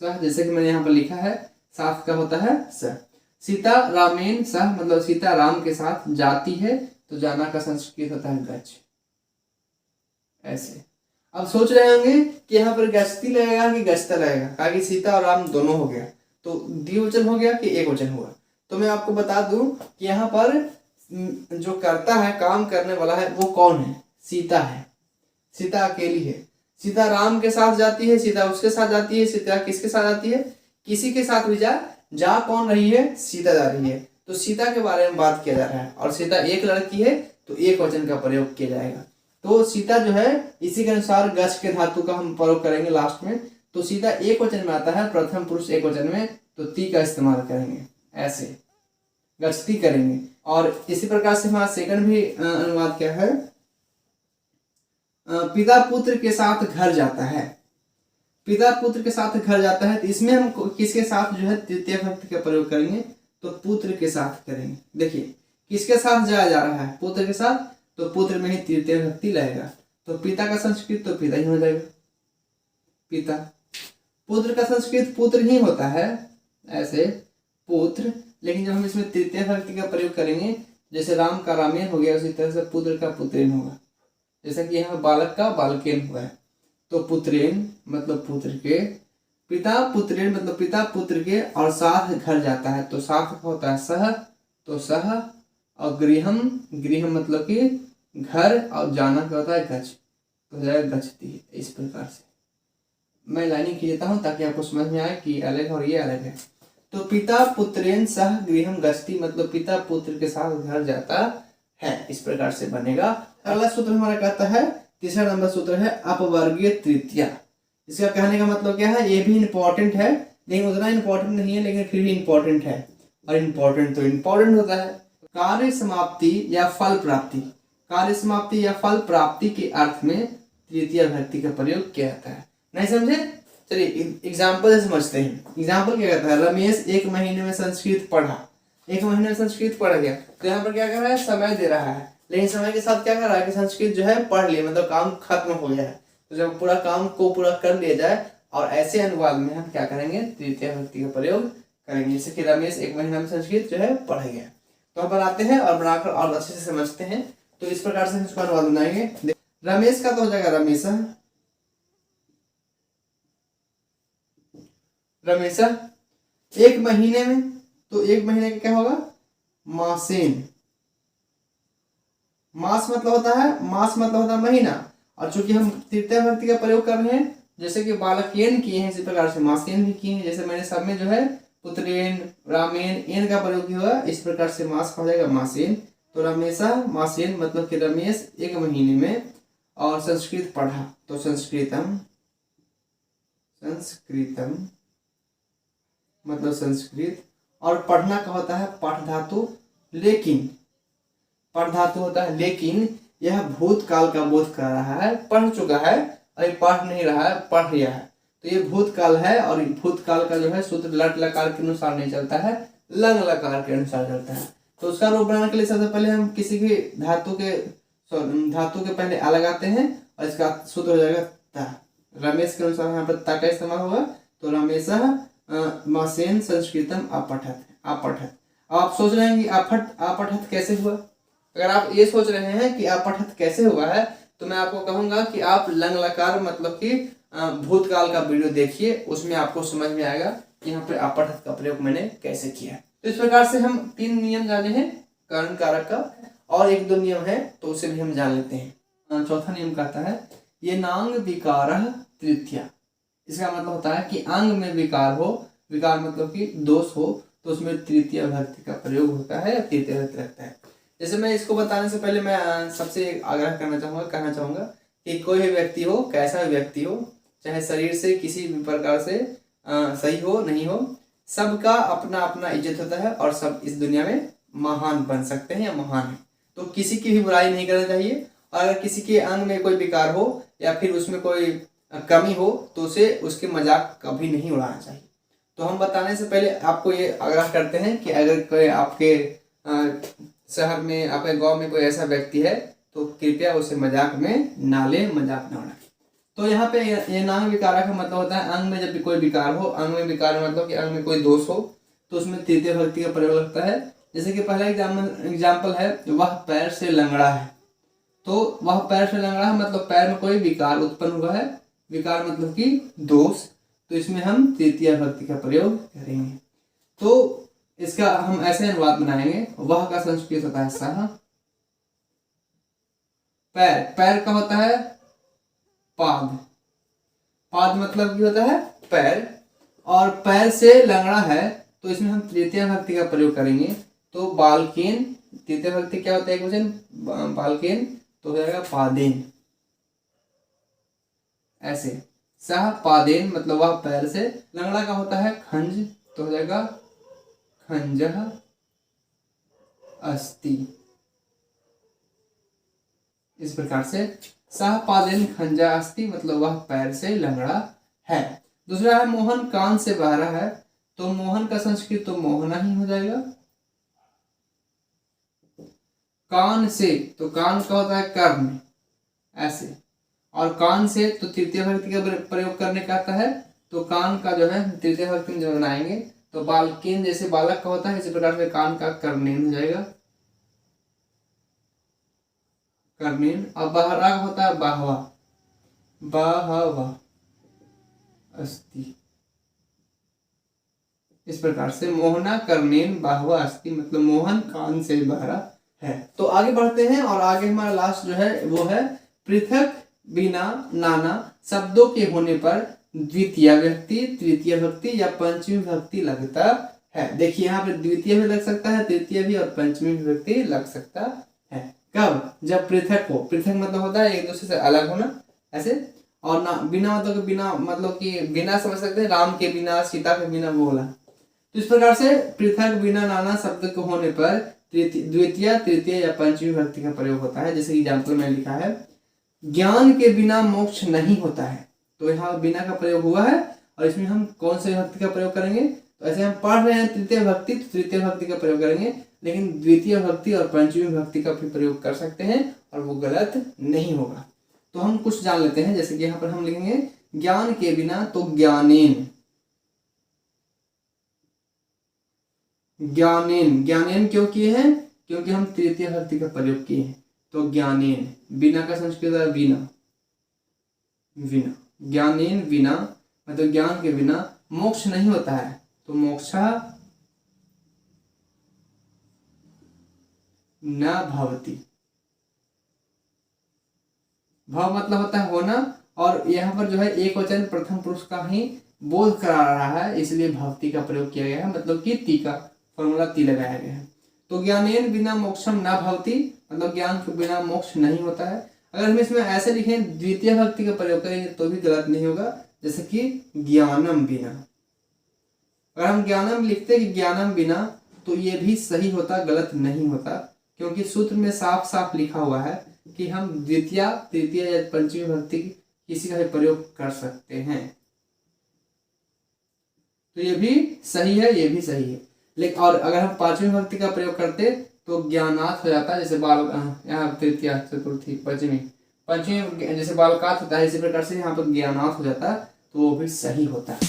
सह जैसे कि मैंने यहाँ पर लिखा है, साथ का होता है सह। सीता रामेन सह मतलब सीता राम के साथ जाती है, तो जाना का संस्कृत होता है गच्छ, ऐसे। अब सोच रहे होंगे कि यहाँ पर गच्छति लगेगा कि गच्छता लगेगा, ताकि सीता और राम दोनों हो गया, तो द्विवचन हो गया कि एक वचन हुआ। तो मैं आपको बता दूं कि यहाँ पर जो करता है, काम करने वाला है, वो कौन है? सीता है। सीता अकेली है। सीता राम के साथ जाती है, सीता उसके साथ जाती है, सीता किसके साथ जाती है? किसी के साथ भी जा कौन रही है? सीता जा रही है। तो सीता के बारे में बात किया जा रहा है, और सीता एक लड़की है, तो एक वचन का प्रयोग किया जाएगा। तो सीता जो है इसी के अनुसार गच्छ के धातु का हम प्रयोग करेंगे लास्ट में। तो सीधा एक वचन में आता है, प्रथम पुरुष एक वचन में, तो ती का इस्तेमाल करेंगे, ऐसे गच्छति करेंगे। और इसी प्रकार से हमारा सेकंड भी अनुवाद क्या है, पिता पुत्र के साथ घर जाता है। पिता पुत्र के साथ घर जाता है, तो इसमें हम किसके साथ जो है तृतीय विभक्ति का प्रयोग करेंगे, तो पुत्र के साथ करेंगे। देखिए किसके साथ जाया जा रहा है, पुत्र के साथ, तो पुत्र में ही तृतीय विभक्ति लगेगा। तो पिता का संस्कृत तो पिता ही हो जाएगा, पिता। पुत्र का संस्कृत पुत्र ही होता है, ऐसे पुत्र। लेकिन जब हम इसमें तृतीय विभक्ति का प्रयोग करेंगे, जैसे राम का रामेन हो गया, उसी तरह से पुत्र का पुत्रेन होगा। जैसा कि यहाँ बालक का बालकेन हुआ है, तो पुत्रेन मतलब पुत्र के, पिता पुत्रेन मतलब पिता पुत्र के, और साथ घर जाता है, तो साथ होता है सह, तो सह। और गृहम, गृह मतलब कि घर, और जाना क्या होता है गच्छ, तो हो जाएगा गच्छति। इस प्रकार से मैं लाइनिंग खींच देता हूँ ताकि आपको समझ में आए कि अलग और ये अलग है। तो पिता पुत्रेन सह गृहम गच्छति मतलब पिता पुत्र के साथ घर जाता है, इस प्रकार से बनेगा। अगला सूत्र हमारा कहता है, तीसरा नंबर सूत्र है अपवर्गीय तृतीया। इसका कहने का मतलब क्या है, ये भी इंपॉर्टेंट है, लेकिन उतना इंपॉर्टेंट नहीं है, लेकिन फिर भी इंपॉर्टेंट है। और इंपॉर्टेंट तो इंपॉर्टेंट होता है। कार्य समाप्ति या फल प्राप्ति, कार्य समाप्ति या फल प्राप्ति के अर्थ में तृतीय विभक्ति का प्रयोग किया जाता है। नहीं समझे, चलिए एग्जाम्पल से समझते हैं। एग्जाम्पल क्या कहता है, रमेश 1 महीने में संस्कृत पढ़ा। 1 महीने में संस्कृत पढ़ गया, तो यहाँ पर क्या कर रहा है, समय दे रहा है, लेकिन समय के साथ क्या कर रहा है कि संस्कृत जो है पढ़ लिया, मतलब काम खत्म हो गया है। तो जब पूरा काम को पूरा कर लिया जाए, और ऐसे अनुवाद में हम क्या करेंगे, तृतीय विभक्ति का प्रयोग करेंगे। जैसे कि रमेश 1 महीना में संस्कृत जो है पढ़ गया। तो हम बनाते हैं और बनाकर और अच्छे से समझते हैं। तो इस प्रकार से हम इसका अनुवाद बनाएंगे। रमेश का तो हो जाएगा रमेशा, रमेशा। 1 महीने में, तो 1 महीने का क्या होगा, मासेन। मास मतलब होता है, मास मतलब होता है महीना, और चूंकि हम तृतीय विभक्ति का प्रयोग कर रहे हैं, जैसे कि बालकेन किए हैं, इसी प्रकार से मासेन भी किए हैं। जैसे मैंने सब में जो है पुत्रेन रामेन एन का प्रयोग किया हुआ, इस प्रकार से मास हो जाएगा मासेन। तो रमेशा मासेन मतलब कि रमेश 1 महीने में और संस्कृत पढ़ा, तो संस्कृतम, संस्कृतम मतलब संस्कृत। और पढ़ना का होता है पठ धातु, लेकिन पढ़ धातु होता है, लेकिन यह भूतकाल का बोध कर रहा है, पढ़ चुका है, अभी पढ़ नहीं रहा है, पढ़ रहा है। तो ये भूतकाल है, और भूतकाल का जो है सूत्र लट लकार के अनुसार नहीं चलता है, लंग लकार के अनुसार चलता है। तो उसका रूप बनाने के लिए सबसे पहले हम किसी भी धातु के पहले आ लगाते हैं, और इसका सूत्र हो जाएगा ता। रमेश के अनुसार यहाँ पर ता का इस्तेमाल होगा। तो रमेशा मासेन संस्कृतम अपठत, अपठत। आप सोच रहे हैं कि अपठत कैसे हुआ। अगर आप ये सोच रहे हैं कि अपठत कैसे हुआ है, तो मैं आपको कहूंगा कि आप लंग लकार मतलब कि भूतकाल का वीडियो देखिए, उसमें आपको समझ में आएगा कि यहाँ पे अपठत का प्रयोग मैंने कैसे किया है। तो इस प्रकार से हम 3 नियम जाने हैं कर्ण कारक का, और 1-2 नियम है तो उसे भी हम जान लेते हैं। चौथा नियम कहता है, ये नांग विकारः तृतीया। इसका मतलब होता है कि अंग में विकार हो, विकार मतलब कि दोष हो, तो उसमें तृतीय विभक्ति का प्रयोग होता है, तृतीय विभक्ति लगता है। जैसे मैं इसको बताने से पहले मैं सबसे आग्रह कहना चाहूंगा कि कोई भी व्यक्ति हो, कैसा भी व्यक्ति हो, चाहे शरीर से किसी भी प्रकार से सही हो नहीं हो, सबका अपना अपना इज्जत होता है, और सब इस दुनिया में महान बन सकते हैं या महान है। तो किसी की भी बुराई नहीं करना चाहिए, और अगर किसी के अंग में कोई विकार हो या फिर उसमें कोई कमी हो, तो उसे उसके मजाक कभी नहीं उड़ाना चाहिए। तो हम बताने से पहले आपको ये आग्रह करते हैं कि अगर कोई आपके शहर में, आपके गांव में कोई ऐसा व्यक्ति है, तो कृपया उसे मजाक में ना ले, मजाक ना उड़ाए। तो यहाँ पे ये नांग विकार का मतलब होता है अंग में जब भी कोई विकार हो, अंग में विकार मतलब कि अंग में कोई दोष हो, तो उसमें तृतीय विभक्ति का प्रयोग लगता है। जैसे कि पहला एग्जाम्पल है, वह पैर से लंगड़ा है। तो वह पैर से लंगड़ा है मतलब पैर में कोई विकार उत्पन्न हुआ है, विकार मतलब कि दोष, तो इसमें हम तृतीय विभक्ति का प्रयोग करेंगे। तो इसका हम ऐसे अनुवाद बनाएंगे, वह का संस्कृत होता है सह, पैर, पैर का होता है पाद, पाद मतलब क्या होता है पैर, और पैर से लंगड़ा है, तो इसमें हम तृतीय विभक्ति का प्रयोग करेंगे। तो बालकेन, तृतीय विभक्ति क्या होता है एक वचन, बालकेन, तो हो जाएगा पादेन, ऐसे सह पादेन मतलब वह पैर से, लंगड़ा का होता है खंज, तो हो जाएगा खंजः अस्ति। इस प्रकार से सह पादेन खंजः अस्ति मतलब वह पैर से लंगड़ा है। दूसरा है मोहन कान से बहरा है, तो मोहन का संस्कृत तो मोहना ही हो जाएगा। कान से तो कान का होता है कर्ण ऐसे, और कान से तो तृतीय भक्ति का प्रयोग करने का आता है, तो कान का जो है तृतीय भक्ति में जो बनाएंगे तो बालकेन जैसे बालक का होता है, इसी प्रकार से कान का कर्णेन हो जाएगा कर्णेन। और बहरा का होता है बाहवा, बाहवा अस्ति। इस प्रकार से मोहना कर्णेन बाहवा अस्ति मतलब मोहन कान से बहरा है। तो आगे बढ़ते हैं, और आगे हमारा लास्ट जो है वो है पृथक बिना नाना शब्दों के होने पर द्वितीय व्यक्ति, तृतीय भक्ति या पंचमी भक्ति लगता है। देखिए यहाँ पे द्वितीय भी लग सकता है, तृतीय भी, और पंचमी भक्ति लग सकता है। कब? जब पृथक हो। पृथक मतलब होता है एक दूसरे से अलग होना ऐसे, और ना बिना मतलब बिना मतलब कि बिना समझ सकते हैं, राम के बिना, सीता के बिना बोला। तो इस प्रकार से पृथक बिना नाना शब्द के होने पर द्वितीय, तृतीय या पंचमी भक्ति का प्रयोग होता है। जैसे एग्जाम्पल में लिखा है ज्ञान के बिना मोक्ष नहीं होता है, तो यहाँ बिना का प्रयोग हुआ है, और इसमें हम कौन से भक्ति का प्रयोग करेंगे? तो ऐसे हम पढ़ रहे हैं तृतीय भक्ति, तो तृतीय भक्ति का प्रयोग करेंगे, लेकिन द्वितीय भक्ति और पंचमी भक्ति का भी प्रयोग कर सकते हैं और वो गलत नहीं होगा। तो हम कुछ जान लेते हैं, जैसे कि यहाँ पर हम लिखेंगे ज्ञान के बिना तो ज्ञानेन, ज्ञानेन, ज्ञानेन क्यों किए हैं? क्योंकि हम तृतीय भक्ति का प्रयोग किए हैं, तो ज्ञानेन। बिना का संस्कृत है बिना, बिना, ज्ञानेन बिना मतलब ज्ञान के बिना मोक्ष नहीं होता है, तो मोक्षा न भवति। भाव मतलब होता है होना, और यहाँ पर जो है एक वचन प्रथम पुरुष का ही बोध करा रहा है, इसलिए भक्ति का प्रयोग किया गया है, मतलब कि ती का फॉर्मूला ती लगाया गया है। तो ज्ञानेन बिना मोक्षम न भवति मतलब ज्ञान के बिना मोक्ष नहीं होता है। अगर हम इसमें ऐसे लिखें द्वितीय भक्ति का प्रयोग करेंगे तो भी गलत नहीं होगा, जैसे कि ज्ञानम बिना। अगर हम ज्ञानम लिखते कि ज्ञानम बिना, तो ये भी सही होता, गलत नहीं होता, क्योंकि सूत्र में साफ साफ लिखा हुआ है कि हम द्वितीय, तृतीय या पंचमी भक्ति किसी का भी प्रयोग कर सकते हैं। तो ये भी सही है, ये भी सही है। लेकिन और अगर हम पांचवी भक्ति का प्रयोग करते तो ज्ञानाथ हो जाता है, जैसे बाल, यहाँ तृतीय, चतुर्थी, पंचमी जैसे बालकात होता है, इसी प्रकार से यहाँ पर ज्ञानाथ हो जाता है, तो वो भी सही होता है।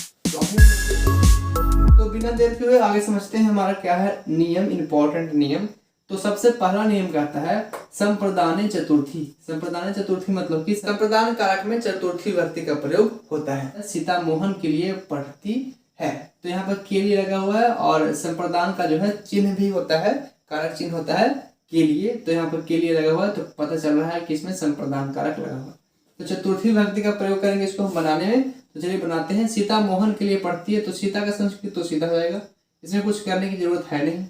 तो बिना देर के हुए आगे समझते हैं हमारा क्या है नियम, इंपॉर्टेंट नियम। तो सबसे पहला नियम कहता है संप्रदाने चतुर्थी। संप्रदाने चतुर्थी मतलब कि संप्रदान कारक में चतुर्थी व्यक्ति का प्रयोग होता है। सीता मोहन के लिए पढ़ती है, तो यहाँ पर के लिए लगा हुआ है, और संप्रदान का जो है चिन्ह भी होता है, कारक चिन्ह होता है के लिए, तो यहाँ पर के लिए लगा हुआ है, तो पता चल रहा है कि इसमें संप्रदान कारक लगा हुआ है। तो चतुर्थी भक्ति का प्रयोग करेंगे इसको हम बनाने में। तो चलिए बनाते हैं। सीता मोहन के लिए पढ़ती है, तो सीता का संस्कृत तो सीधा हो जाएगा, इसमें कुछ करने की जरूरत है नहीं।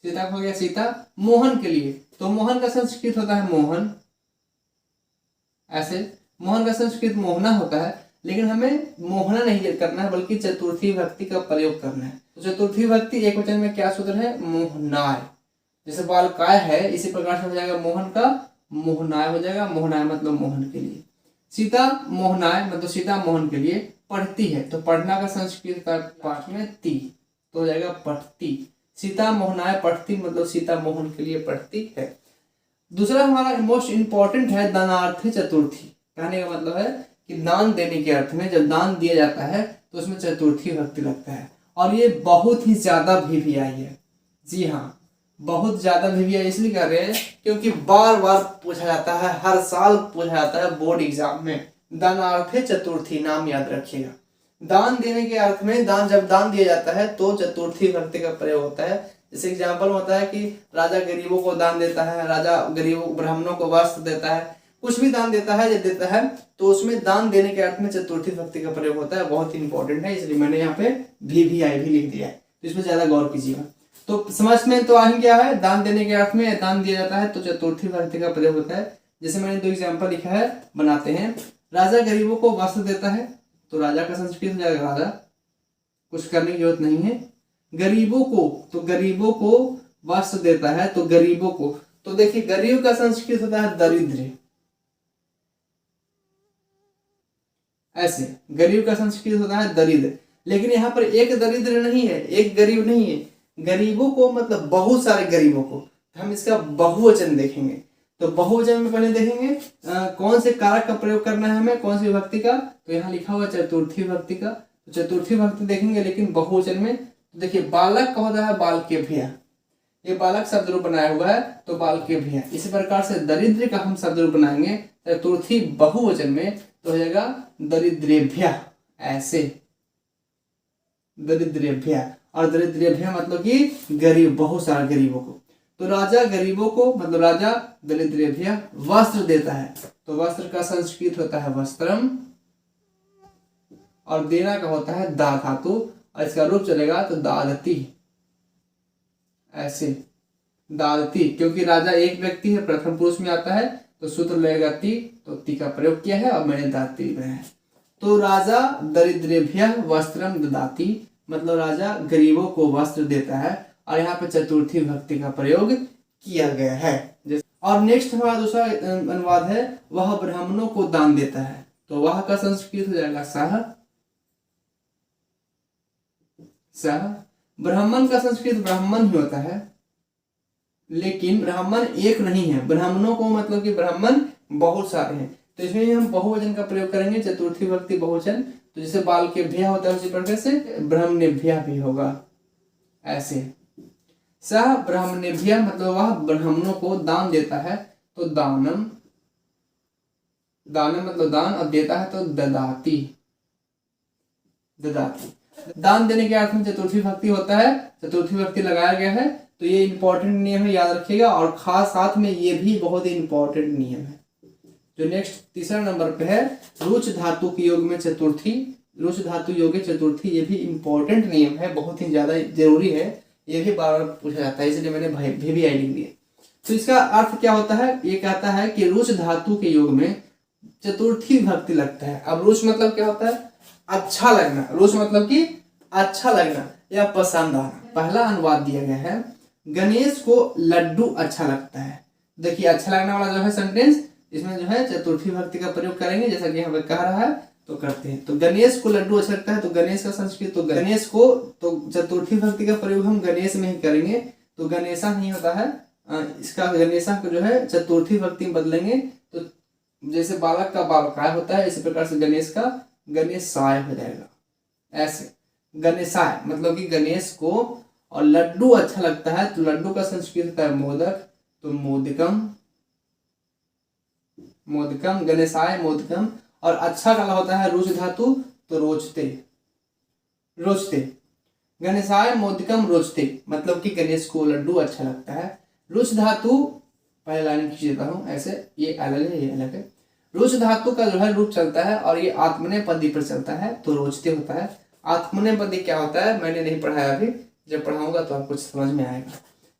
सीता हो गया सीता। मोहन के लिए, तो मोहन का संस्कृत होता है मोहन, ऐसे मोहन का संस्कृत मोहना होता है, लेकिन हमें मोहना नहीं करना है, बल्कि चतुर्थी भक्ति का प्रयोग करना है। तो चतुर्थी भक्ति एक वचन में क्या सूत्र है? मोहनाय। जैसे बालकाय है, इसी प्रकार से हो जाएगा मोहन का मोहनाय हो जाएगा। मोहनाय मतलब मोहन के लिए। सीता मोहनाय मतलब सीता मोहन के लिए पढ़ती है, तो पढ़ना का संस्कृत का पाठ में ती, तो हो जाएगा पढ़ती। सीता मोहनाय पढ़ती मतलब सीता मोहन के लिए पढ़ती है। दूसरा हमारा मोस्ट इंपॉर्टेंट है दानार्थे चतुर्थी। कहने का मतलब है कि दान देने के अर्थ में जब दान दिया जाता है तो उसमें चतुर्थी भक्ति लगता है, और ये बहुत ही ज्यादा VVI है। जी हाँ, बहुत ज्यादा VVI इसलिए कर रहे हैं क्योंकि बार बार पूछा जाता है, हर साल पूछा जाता है बोर्ड एग्जाम में। दानार्थे चतुर्थी नाम याद रखिएगा। दान देने के अर्थ में, दान जब दान दिया जाता है तो चतुर्थी भक्ति का प्रयोग होता है। जैसे एग्जाम्पल होता है कि राजा गरीबों को दान देता है, राजा गरीबों ब्राह्मणों को वस्त्र देता है, कुछ भी दान देता है, जब देता है तो उसमें दान देने के अर्थ में चतुर्थी भक्ति का प्रयोग होता है। बहुत ही इंपॉर्टेंट है, इसलिए मैंने यहाँ पे VVI भी लिख दिया है, तो इसमें ज्यादा गौर कीजिएगा। तो समझ में तो आ ही गया है, दान देने के अर्थ में दान दिया जाता है तो चतुर्थी भक्ति का प्रयोग होता है। जैसे मैंने 2 एग्जाम्पल लिखा है, बनाते हैं। राजा गरीबों को वस्त्र देता है, तो राजा का संस्कृत हो जाएगा राजा, कुछ करने की जरूरत नहीं है। गरीबों को, तो गरीबों को वस्त्र देता है, तो गरीबों को, तो देखिए गरीब का संस्कृत होता है दरिद्र, ऐसे गरीब का संस्कृत होता है दरिद्र। लेकिन यहाँ पर एक दरिद्र नहीं है, एक गरीब नहीं है, गरीबों को मतलब बहुत सारे गरीबों को, हम इसका बहुवचन देखेंगे। तो बहुवचन में पहले देखेंगे कौन से कारक का प्रयोग करना है हमें, कौन सी विभक्ति का, तो यहाँ लिखा हुआ चतुर्थी विभक्ति का, तो चतुर्थी विभक्ति देखेंगे। लेकिन बहुवचन में तो देखिए बालक का होता है बालकेभ्यः, ये बालक शब्द रूप बनाया हुआ है, तो बालकेभ्यः। इसी प्रकार से दरिद्र का हम शब्द रूप बनाएंगे चतुर्थी बहुवचन में, तो हो जाएगा दरिद्रेभ्यः, ऐसे दरिद्रेभ्यः। और दरिद्रेभ्यः मतलब कि गरीब, बहुत सारे गरीबों को। तो राजा गरीबों को मतलब राजा दरिद्रेभ्यः वस्त्र देता है, तो वस्त्र का संस्कृत होता है वस्त्रम, और देना का होता है दा धातु, और इसका रूप चलेगा तो दादती, ऐसे दादती। क्योंकि राजा एक व्यक्ति है, प्रथम पुरुष में आता है, तो सूत्र लगेगा ती, तो ती का प्रयोग किया है और मैंने दाती बनाया है। तो राजा दरिद्रेभ्यः वस्त्रम ददाति, मतलब राजा गरीबों को वस्त्र देता है, और यहाँ पे चतुर्थी विभक्ति का प्रयोग किया गया है। और नेक्स्ट हमारा दूसरा अनुवाद है, वह ब्राह्मणों को दान देता है, तो वह का संस्कृत हो जाएगा सह, सह। ब्राह्मण का संस्कृत ब्राह्मण ही होता है, लेकिन ब्राह्मण एक नहीं है, ब्राह्मणों को मतलब कि ब्राह्मण बहुत सारे हैं, तो इसमें हम बहुवचन का प्रयोग करेंगे, चतुर्थी विभक्ति बहुवचन। तो जैसे बालकेभ्यः होता है उसी प्रकार से ब्राह्मणेभ्यः भी होगा, ऐसे सह ब्राह्मणेभ्यः मतलब वह ब्राह्मणों को दान देता है, तो दानम, दानम मतलब दान, और देता है तो ददाति, ददाति। दान देने के अर्थ में चतुर्थी विभक्ति होता है, चतुर्थी विभक्ति लगाया गया है, तो ये इंपॉर्टेंट नियम है, याद रखिएगा। और खास साथ में ये भी बहुत ही इंपॉर्टेंट नियम है। जो नेक्स्ट तीसरा नंबर पे है, रुच धातु के योग में चतुर्थी, रुच धातु योग चतुर्थी, ये भी इंपॉर्टेंट नियम है, बहुत ही ज्यादा जरूरी है, ये भी बार बार पूछा जाता है, इसलिए मैंने भी आई लिख दिया। तो इसका अर्थ क्या होता है, ये कहता है कि रुच धातु के योग में चतुर्थी विभक्ति लगता है। अब रुच मतलब क्या होता है, अच्छा लगना, रुच मतलब कि अच्छा लगना या पसंद आना। पहला अनुवाद दिया गया है, गणेश को लड्डू अच्छा लगता है। देखिए अच्छा लगने वाला जो है सेंटेंस, इसमें जो है चतुर्थी विभक्ति का प्रयोग करेंगे, जैसा कि यहाँ पे कह रहा है, तो करते हैं। तो गणेश को लड्डू अच्छा लगता है, तो गणेश का संस्कृत, तो गणेश को, तो चतुर्थी विभक्ति का प्रयोग हम गणेश में ही करेंगे, तो गणेशा नहीं होता है, इसका गणेशा को जो है चतुर्थी विभक्ति में बदलेंगे, तो जैसे बालक का बालकाय होता है, इसी प्रकार से गणेश का गणेशाय हो जाएगा, ऐसे गणेशाय मतलब कि गणेश को। और लड्डू अच्छा लगता है, तो लड्डू का संस्कृत होता है मोदक, तो मोदकम, मोदकम, गणेशाय मोदकम। और अच्छा का होता है रुच धातु, तो रोचते, रोचते, गणेशाय मोदकम रोचते, मतलब कि गणेश को लड्डू अच्छा लगता है। रुच धातु पहले लाइन खींच देता हूं, ऐसे ये अलग है, ये अलग है। रुच धातु का जो है रूप चलता है, और ये आत्मनेपदी पर चलता है, तो रोचते होता है। आत्मनेपदी क्या होता है मैंने नहीं पढ़ाया अभी, जब पढ़ाऊंगा तो आपको समझ में आएगा।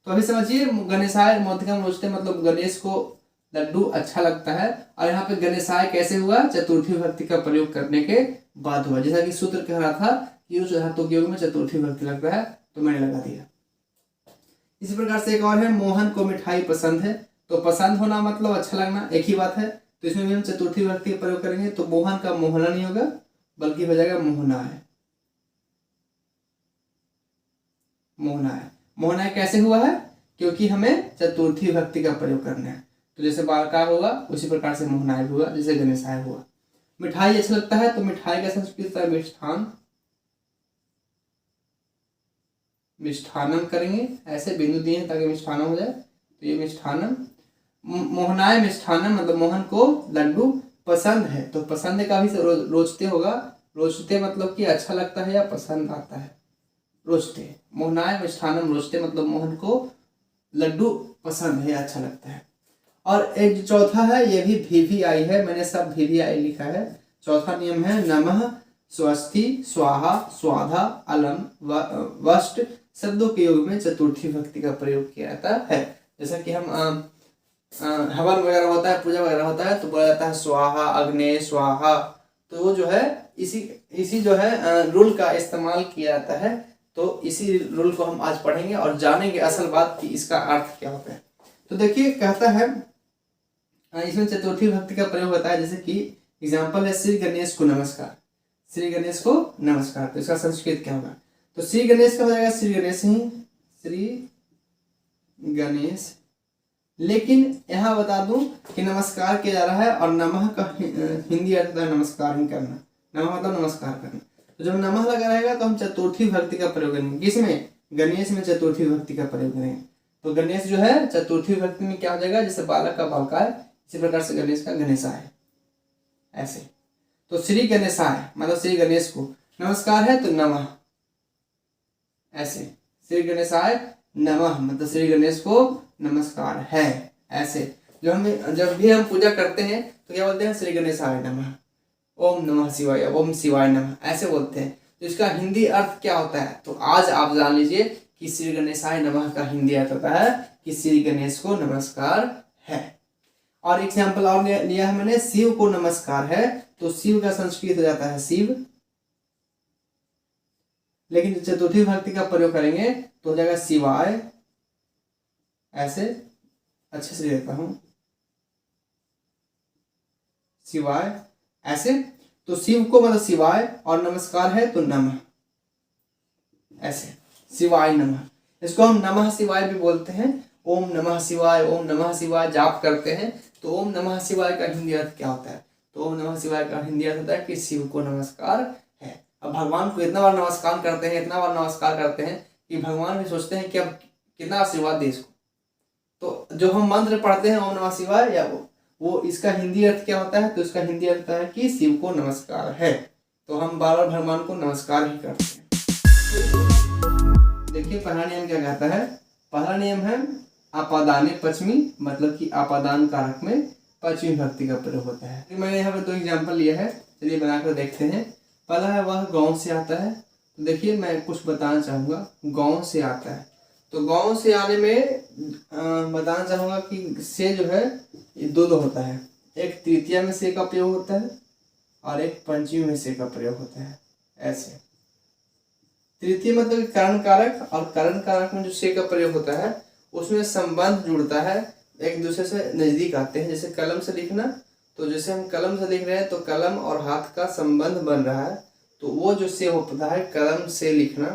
तो अभी समझिए, गणेशाय मोदकम रोचते मतलब गणेश को लड्डू अच्छा लगता है। और यहाँ पे गणेशाय कैसे हुआ, चतुर्थी विभक्ति का प्रयोग करने के बाद हुआ, जैसा कि सूत्र कह रहा था कि उस धातु के योग में चतुर्थी विभक्ति लगता है, तो मैंने लगा दिया। इसी प्रकार से एक और है, मोहन को मिठाई पसंद है, तो पसंद होना मतलब अच्छा लगना, एक ही बात है, तो इसमें भी हम चतुर्थी विभक्ति का प्रयोग करेंगे, तो मोहन का मोहना नहीं होगा, बल्कि हो जाएगा मोहना है, मोहना है। मोहना कैसे हुआ है, क्योंकि हमें चतुर्थी विभक्ति का प्रयोग करना है, तो जैसे बालका होगा उसी प्रकार से मोहनाय हुआ, जैसे गणेशाय हुआ। मिठाई अच्छा लगता है, तो मिठाई का संस्कृत है मिष्ठान, मिष्ठानम करेंगे, ऐसे बिंदु दिए हैं ताकि मिष्ठानम हो जाए, तो ये मिष्ठानम। मोहनाय मिष्ठानम मतलब मोहन को लड्डू पसंद है, तो पसंद का भी रोचते होगा, रोचते मतलब कि अच्छा लगता है या पसंद आता है, रोचते। मोहनाय मिष्ठानम रोचते मतलब मोहन को लड्डू पसंद है, अच्छा लगता है। और एक जो चौथा है, ये भी VVI है, मैंने सब VVI लिखा है। चौथा नियम है, नमः स्वस्ति स्वाहा स्वाधा अलम वष्ट शब्दों के योग में चतुर्थी विभक्ति का प्रयोग किया जाता है। जैसा कि हम हवन वगैरह होता है, पूजा वगैरह होता है, तो बोला जाता है स्वाहा अग्ने स्वाहा। तो वो जो है इसी इसी जो है रूल का इस्तेमाल किया जाता है। तो इसी रूल को हम आज पढ़ेंगे और जानेंगे असल बात कि इसका अर्थ क्या होता है। तो देखिए कहता है इसमें चतुर्थी भक्ति का प्रयोग होता है, जैसे कि एग्जाम्पल है श्री गणेश को नमस्कार, श्री गणेश को नमस्कार। तो इसका संस्कृत क्या होगा? तो श्री गणेश का हो जाएगा श्री गणेश ही, श्री गणेश। लेकिन यहाँ बता दूं कि नमस्कार किया जा रहा है और नमः का हिंदी अर्थ है नमस्कार ही करना। नमः मतलब नमस्कार करना। तो जब नमः लगा रहेगा तो हम चतुर्थी भक्ति का प्रयोग करेंगे। किसमें? गणेश में चतुर्थी भक्ति का प्रयोग करेंगे। तो गणेश जो है चतुर्थी भक्ति में क्या हो जाएगा? जैसे बालक का बालकाय, इसी प्रकार से गणेश का गणेशाय, ऐसे। तो श्री गणेशाय मतलब श्री गणेश को नमस्कार है तो नमः, ऐसे। श्री गणेशाय नमः मतलब श्री गणेश को नमस्कार है, ऐसे। जब भी हम पूजा करते हैं तो क्या बोलते हैं? श्री गणेशाय नमः, ओम नमः शिवाय, ओम शिवाय नमः, ऐसे बोलते हैं। तो इसका हिंदी अर्थ क्या होता है? तो आज आप जान लीजिए कि श्री गणेशाय नमः का हिंदी अर्थ होता है कि श्री गणेश को नमस्कार है। और एग्जाम्पल और लिया है मैंने, शिव को नमस्कार है, तो शिव का संस्कृत हो जाता है शिव। लेकिन चतुर्थी भक्ति का प्रयोग करेंगे तो हो जाएगा शिवाय, ऐसे। अच्छे से लिखता हूं, शिवाय, ऐसे। तो शिव को मतलब शिवाय और नमस्कार है तो नमः, ऐसे। शिवाय नमः, इसको हम नमः शिवाय भी बोलते हैं। ओम नमः शिवाय, ओम नमः शिवाय जाप करते हैं। तो ओम नमः शिवाय का हिंदी अर्थ क्या होता है? तो ओम नमः शिवाय का हिंदी अर्थ होता है कि शिव को नमस्कार है। अब भगवान को इतना बार नमस्कार करते हैं, इतना बार नमस्कार करते हैं कि भगवान भी सोचते हैं कि अब कितना आशीर्वाद दे इसको। तो जो हम मंत्र पढ़ते हैं ओम नमः शिवाय, या वो इसका हिंदी अर्थ क्या होता है? तो इसका हिंदी अर्थ है कि शिव को नमस्कार है। तो हम बार बार भगवान को नमस्कार ही करते हैं। देखिए पहला नियम क्या कहता है? पहला नियम है आपादाने पश्चिमी, मतलब कि आपादान कारक में पश्चिमी भक्ति का प्रयोग होता है। मैंने यहाँ पे 2 एग्जाम्पल लिया है, चलिए बनाकर देखते हैं। पहला है वह गांव से आता है। तो देखिए मैं कुछ बताना चाहूँगा, गांव से आता है। तो गांव से आने में बताना चाहूँगा कि से जो है ये दो होता है। एक तृतीया में से का प्रयोग होता है और एक पंचमी में से का प्रयोग होता है, ऐसे। तृतीय मतलब करण कारक, और करण कारक में जो से का प्रयोग होता है उसमें संबंध जुड़ता है, एक दूसरे से नजदीक आते हैं। जैसे कलम से लिखना, तो जैसे हम कलम से लिख रहे हैं तो कलम और हाथ का संबंध बन रहा है, तो वो जो से होता है कलम से लिखना,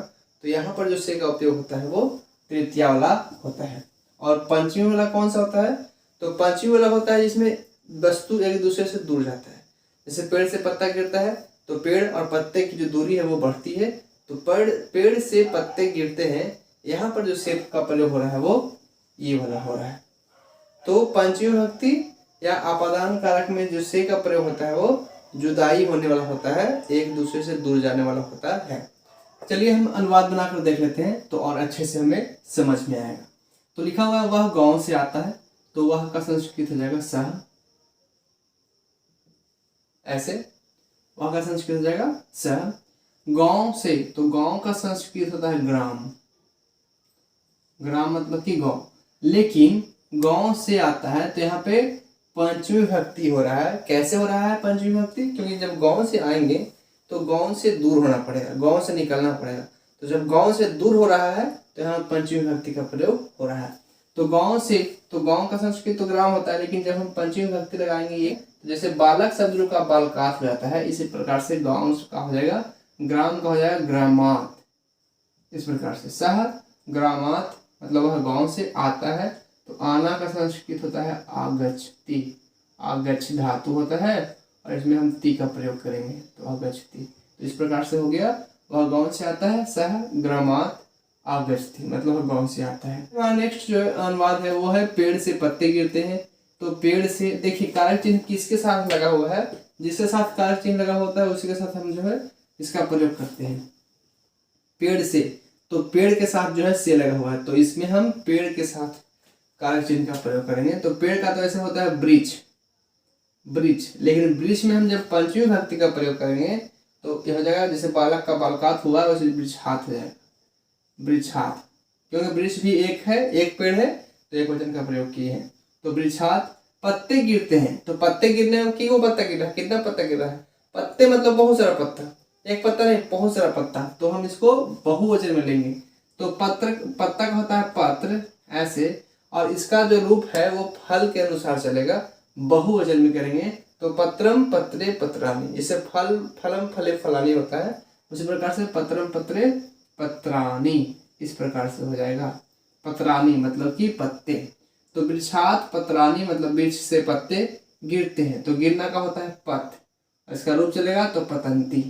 तो यहाँ पर जो से का उपयोग होता है वो तृतीया वाला होता है। और पंचमी वाला कौन सा होता है? तो पंचमी वाला होता है जिसमें वस्तु एक दूसरे से दूर जाता है। जैसे पेड़ से पत्ता गिरता है तो पेड़ और पत्ते की जो दूरी है वो बढ़ती है, तो पेड़ से पत्ते गिरते हैं, यहाँ पर जो से का प्रयोग हो रहा है वो ये वाला हो रहा है। तो पंचमी भक्ति या आपादान कारक में जो से का प्रयोग होता है वो जुदाई होने वाला होता है, एक दूसरे से दूर जाने वाला होता है। चलिए हम अनुवाद बनाकर देख लेते हैं तो और अच्छे से हमें समझ में आएगा। तो लिखा हुआ है वह गांव से आता है, तो वह का संस्कृत हो जाएगा सह, ऐसे। वह का संस्कृत हो जाएगा सह। गांव से, तो गांव का संस्कृत होता है ग्राम, ग्राम मतलब कि गांव। लेकिन गांव से आता है तो यहाँ पे पंचमी भक्ति हो रहा है। कैसे हो रहा है पंचमी भक्ति? क्योंकि जब गांव से आएंगे तो गांव से दूर होना पड़ेगा, गांव से निकलना पड़ेगा। तो जब गांव से दूर हो रहा है तो यहाँ पंचमी भक्ति का प्रयोग हो रहा है। तो गांव से, तो गांव का संस्कृत तो ग्राम होता है, लेकिन जब हम पंचमी भक्ति लगाएंगे ये, तो जैसे बालक शब्द का बालकात हो जाता है, इसी प्रकार से गांव का हो जाएगा, ग्राम का हो जाएगा ग्रामात। इस प्रकार से सह ग्रामात मतलब वह गांव से आता है। तो आना का संस्कृत होता है आगच्छति, आगच्छ धातु होता है और इसमें हम ती का प्रयोग करेंगे, तो आगच्छति। तो इस प्रकार से हो गया, वह गांव से आता है, सह ग्रामात आगच्छति मतलब वह गांव से आता है। नेक्स्ट जो अनुवाद है वो है पेड़ से पत्ते गिरते हैं। तो पेड़ से, देखिए कारक चिन्ह किसके साथ लगा हुआ है? जिसके साथ कारक चिन्ह लगा होता है उसी के साथ हम जो है इसका प्रयोग करते हैं। पेड़ से, तो पेड़ के साथ जो है से लगा हुआ है, तो इसमें हम पेड़ के साथ कारक चिन्ह का प्रयोग करेंगे। तो पेड़ का तो ऐसे होता है वृक्ष, वृक्ष। लेकिन वृक्ष में हम जब पंचमी भक्ति का प्रयोग करेंगे तो क्या हो जाएगा? जैसे बालक का बालकात हुआ वैसे वृक्ष हाथ हो जाएगा, वृक्ष हाथ। क्योंकि वृक्ष भी एक है, एक पेड़ है, तो एक वचन का प्रयोग किए हैं। तो वृक्षात पत्ते गिरते हैं, तो पत्ते गिरने में की वो पत्ता गिर रहा है, कितना पत्ता गिर रहा है, पत्ते मतलब बहुत सारा पत्ता, एक पत्ता नहीं बहुत सारा पत्ता, तो हम इसको बहुवचन में लेंगे। तो पत्र, पत्ता का होता है पत्र ऐसे, और इसका जो रूप है वो फल के अनुसार चलेगा, बहुवचन में करेंगे तो पत्रम पत्रे पत्राणी, इसे फल फलम फले फलानी होता है, उसी प्रकार से पत्रम पत्रे पत्राणी इस प्रकार से हो जाएगा। पत्राणी मतलब कि पत्ते, तो वृक्षात पत्राणी मतलब वृक्ष से पत्ते गिरते हैं, तो गिरना का होता है पत, इसका रूप चलेगा तो पतंती।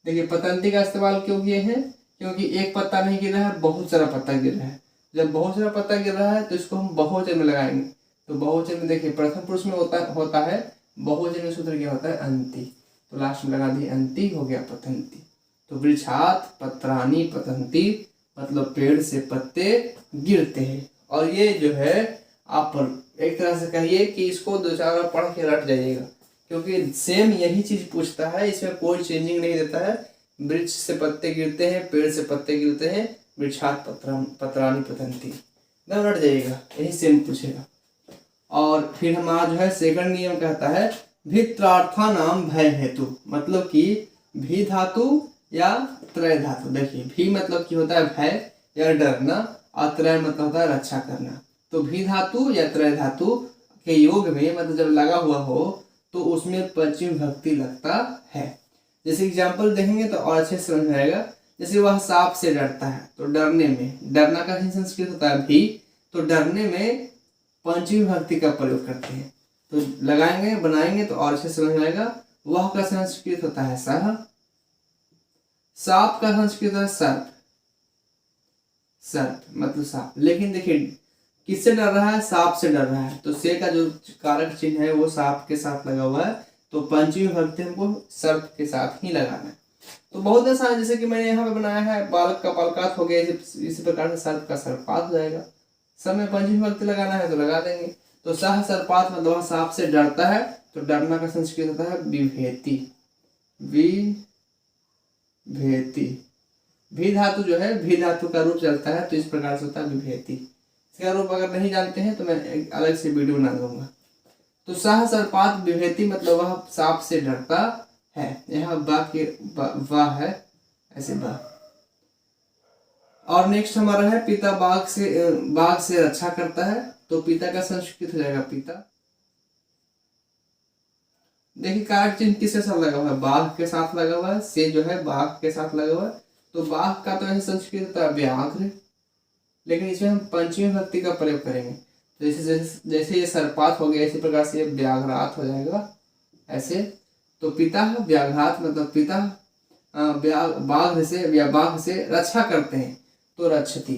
देखिए पतंती का इस्तेमाल क्यों किए हैं, क्योंकि एक पत्ता नहीं गिर रहा है, बहुत सारा पत्ता गिर रहा है। जब बहुत सारा पत्ता गिर रहा है तो इसको हम बहुवचन में लगाएंगे, तो बहुवचन में देखिए प्रथम पुरुष में होता है, बहुवचन में सूत्र क्या होता है अंति, तो लास्ट में लगा दिए अंति, हो गया पतंती। तो वृक्षात पत्राणी पतंती मतलब पेड़ से पत्ते गिरते हैं। और ये जो है आप एक तरह से कहिए कि इसको 2-4 बार पढ़ के रट जाइएगा, क्योंकि सेम यही चीज पूछता है, इसमें कोई चेंजिंग नहीं देता है। वृक्ष से पत्ते गिरते हैं, पेड़ से पत्ते गिरते हैं, वृक्षात पत्राणी पतंती, एकदम रट जाइएगा, यही सेम पूछेगा। और फिर हमारा जो है सेकंड नियम कहता है भित्रार्था नाम भय हेतु, मतलब कि भी धातु या त्रय धातु। देखिए भी मतलब कि होता है भय या डरना, और त्रय मतलब होता है रक्षा करना। तो भी धातु या त्रय धातु के योग में मतलब जब लगा हुआ हो तो उसमें पंचमी विभक्ति लगता है। जैसे एग्जाम्पल देखेंगे तो और अच्छे से समझ में आएगा। जैसे वह सांप से डरता है, तो डरने में, डरना का ही संस्कृत होता है भी, तो डरने में पंचमी विभक्ति का प्रयोग करते हैं, तो लगाएंगे बनाएंगे तो और अच्छे से समझ में आएगा। वह का संस्कृत होता है सह, सांप का संस्कृत है सर्प, सर्प मतलब सांप। लेकिन देखिए किससे डर रहा है, सांप से डर रहा है, तो से का जो कारक चिन्ह है वो सांप के साथ लगा हुआ है, तो पंचमी विभक्ति हमको सर्प के साथ ही लगाना है। तो बहुत आसान, जैसे कि मैंने यहाँ पे बनाया है बालक का बालकात हो गया, इसी प्रकार से सर्प का सर्पात हो जाएगा। सब में पंचमी विभक्ति लगाना है तो लगा देंगे। तो सह सर्पात मतलब सांप से डरता है, तो डरना का संस्कृत होता है विभेति, विभेति। भी धातु जो है भी धातु का रूप चलता है, तो इस प्रकार से होता है विभेति। इसका रूप अगर नहीं जानते हैं तो मैं एक अलग से वीडियो बना दूंगा। तो सह सर्पात विभेति मतलब वह सांप से डरता है, यहाँ वाह है ऐसे वाह। और नेक्स्ट हमारा है पिता बाघ से रक्षा करता है, तो पिता का संस्कृत हो जाएगा पिता। देखिए कारक चिन्ह किसके साथ लगा हुआ है, बाघ के साथ लगा हुआ है, से जो है बाघ के साथ लगा हुआ है, तो बाघ का तो ऐसे संस्कृत होता है व्याघ्र, लेकिन इसमें हम पंचमी विभक्ति का प्रयोग करेंगे। तो जैसे ये सर्पात हो गया, इसी प्रकार से ये व्याघ्रात हो जाएगा ऐसे। तो पिता व्याघ्रात मतलब पिता बाघ से रक्षा करते हैं, तो रक्षति,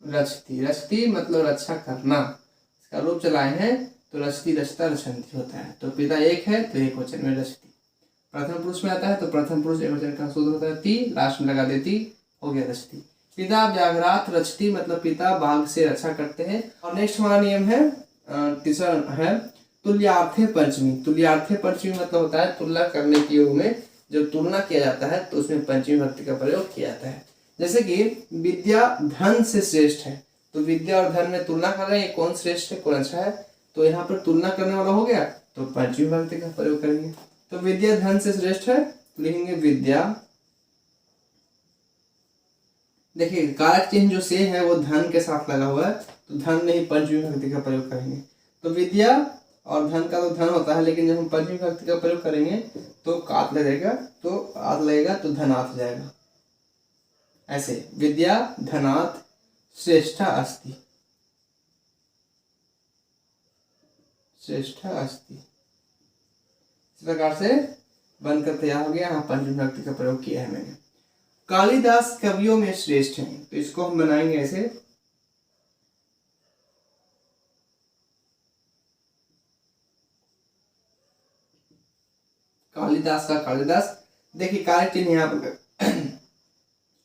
रक्षति मतलब रक्षा करना, इसका रूप चलाए हैं तो रक्षति रक्षता रक्षन्ति होता है। तो पिता एक है तो एक वचन में रक्षति, प्रथम पुरुष में आता है तो प्रथम पुरुष एक वचन का सूत्र होता है ती, लास्ट में लगा देती, हो गया रक्षति। पिता व्याघ्रात रक्षति मतलब पिता बाघ से रक्षा करते हैं। और नेक्स्ट हमारा नियम है तीसरा है तुल्यार्थे पंचमी। तुल्यार्थे पंचमी मतलब होता है तुलना करने के योग में जब तुलना किया जाता है तो उसमें पंचमी विभक्ति का प्रयोग किया जाता है। जैसे कि विद्या धन से श्रेष्ठ है, तो विद्या और धन में तुलना कर रहे हैं, कौन श्रेष्ठ है कौन अच्छा है, तो यहाँ पर तुलना करने वाला हो गया तो पंचमी विभक्ति का प्रयोग करेंगे। तो विद्या धन से श्रेष्ठ है तो लिखेंगे विद्या। देखिए कारक चिन्ह जो से है वो धन के साथ लगा हुआ है, तो धन में ही पंचमी विभक्ति का प्रयोग करेंगे। तो विद्या और धन का तो धन होता है, लेकिन जब हम पंचमी विभक्ति का प्रयोग करेंगे तो कात लगेगा, तो आत लगेगा तो धनात हो जाएगा ऐसे। विद्या धनात श्रेष्ठा अस्ति, श्रेष्ठा अस्ति, इस प्रकार से बनकर तैयार हो गया। यहाँ पंचमी विभक्ति का प्रयोग किया है मैंने। कालिदास कवियों में श्रेष्ठ हैं, तो इसको हम बनाएंगे ऐसे। कालिदास का कालिदास, देखिए कारक चिन्ह यहाँ पर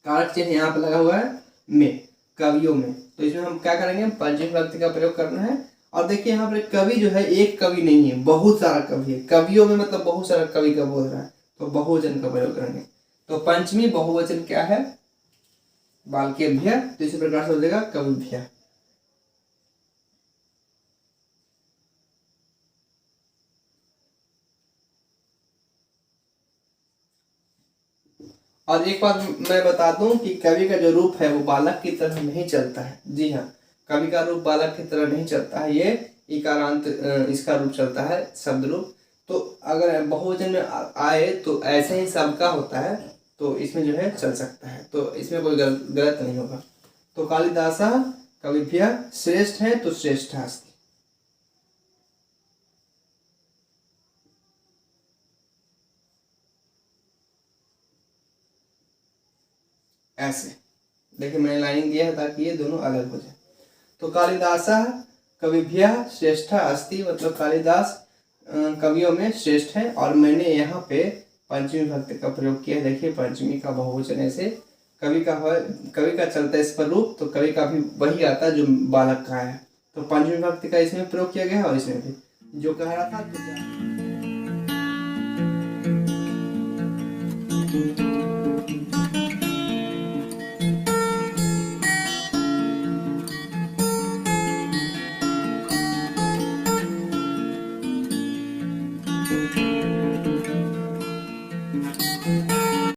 कारक चिन्ह यहाँ पर लगा हुआ है में, कवियों में, तो इसमें हम क्या करेंगे पंचमी विभक्ति का प्रयोग करना है। और देखिए यहाँ पर कवि जो है एक कवि नहीं है, बहुत सारा कवि है, कवियों में मतलब बहुत सारा कवि का बोल रहा है, तो बहुवचन का प्रयोग करेंगे। तो पंचमी बहुवचन क्या है बालकेभ्य, तो इसी प्रकार से हो जाएगा कविभ्य। और एक बात मैं बता दूं कि कवि का जो रूप है वो बालक की तरह नहीं चलता है। जी हाँ, कवि का रूप बालक की तरह नहीं चलता है, ये इकारांत इसका रूप चलता है, शब्द रूप। तो अगर बहुवचन में आए तो ऐसे ही सबका होता है, तो इसमें जो है चल सकता है, तो इसमें कोई गलत नहीं होगा। तो कालिदासा कविभ्यः श्रेष्ठ है तो श्रेष्ठ अस्ति। ऐसे देखिए मैंने लाइनिंग दिया है ताकि ये दोनों अलग हो जाए। तो कालिदासः कविभ्यः श्रेष्ठः अस्ति, मतलब कालिदास कवियों में श्रेष्ठ है। और मैंने यहाँ पे पंचमी विभक्ति का प्रयोग किया है। देखिए पंचमी का बहुवचन ऐसे कवि का चलता है इस पर रूप, तो कवि का भी वही आता है जो बालक का है। तो पंचमी विभक्ति का इसमें प्रयोग किया गया है और इसमें भी जो कह रहा था तो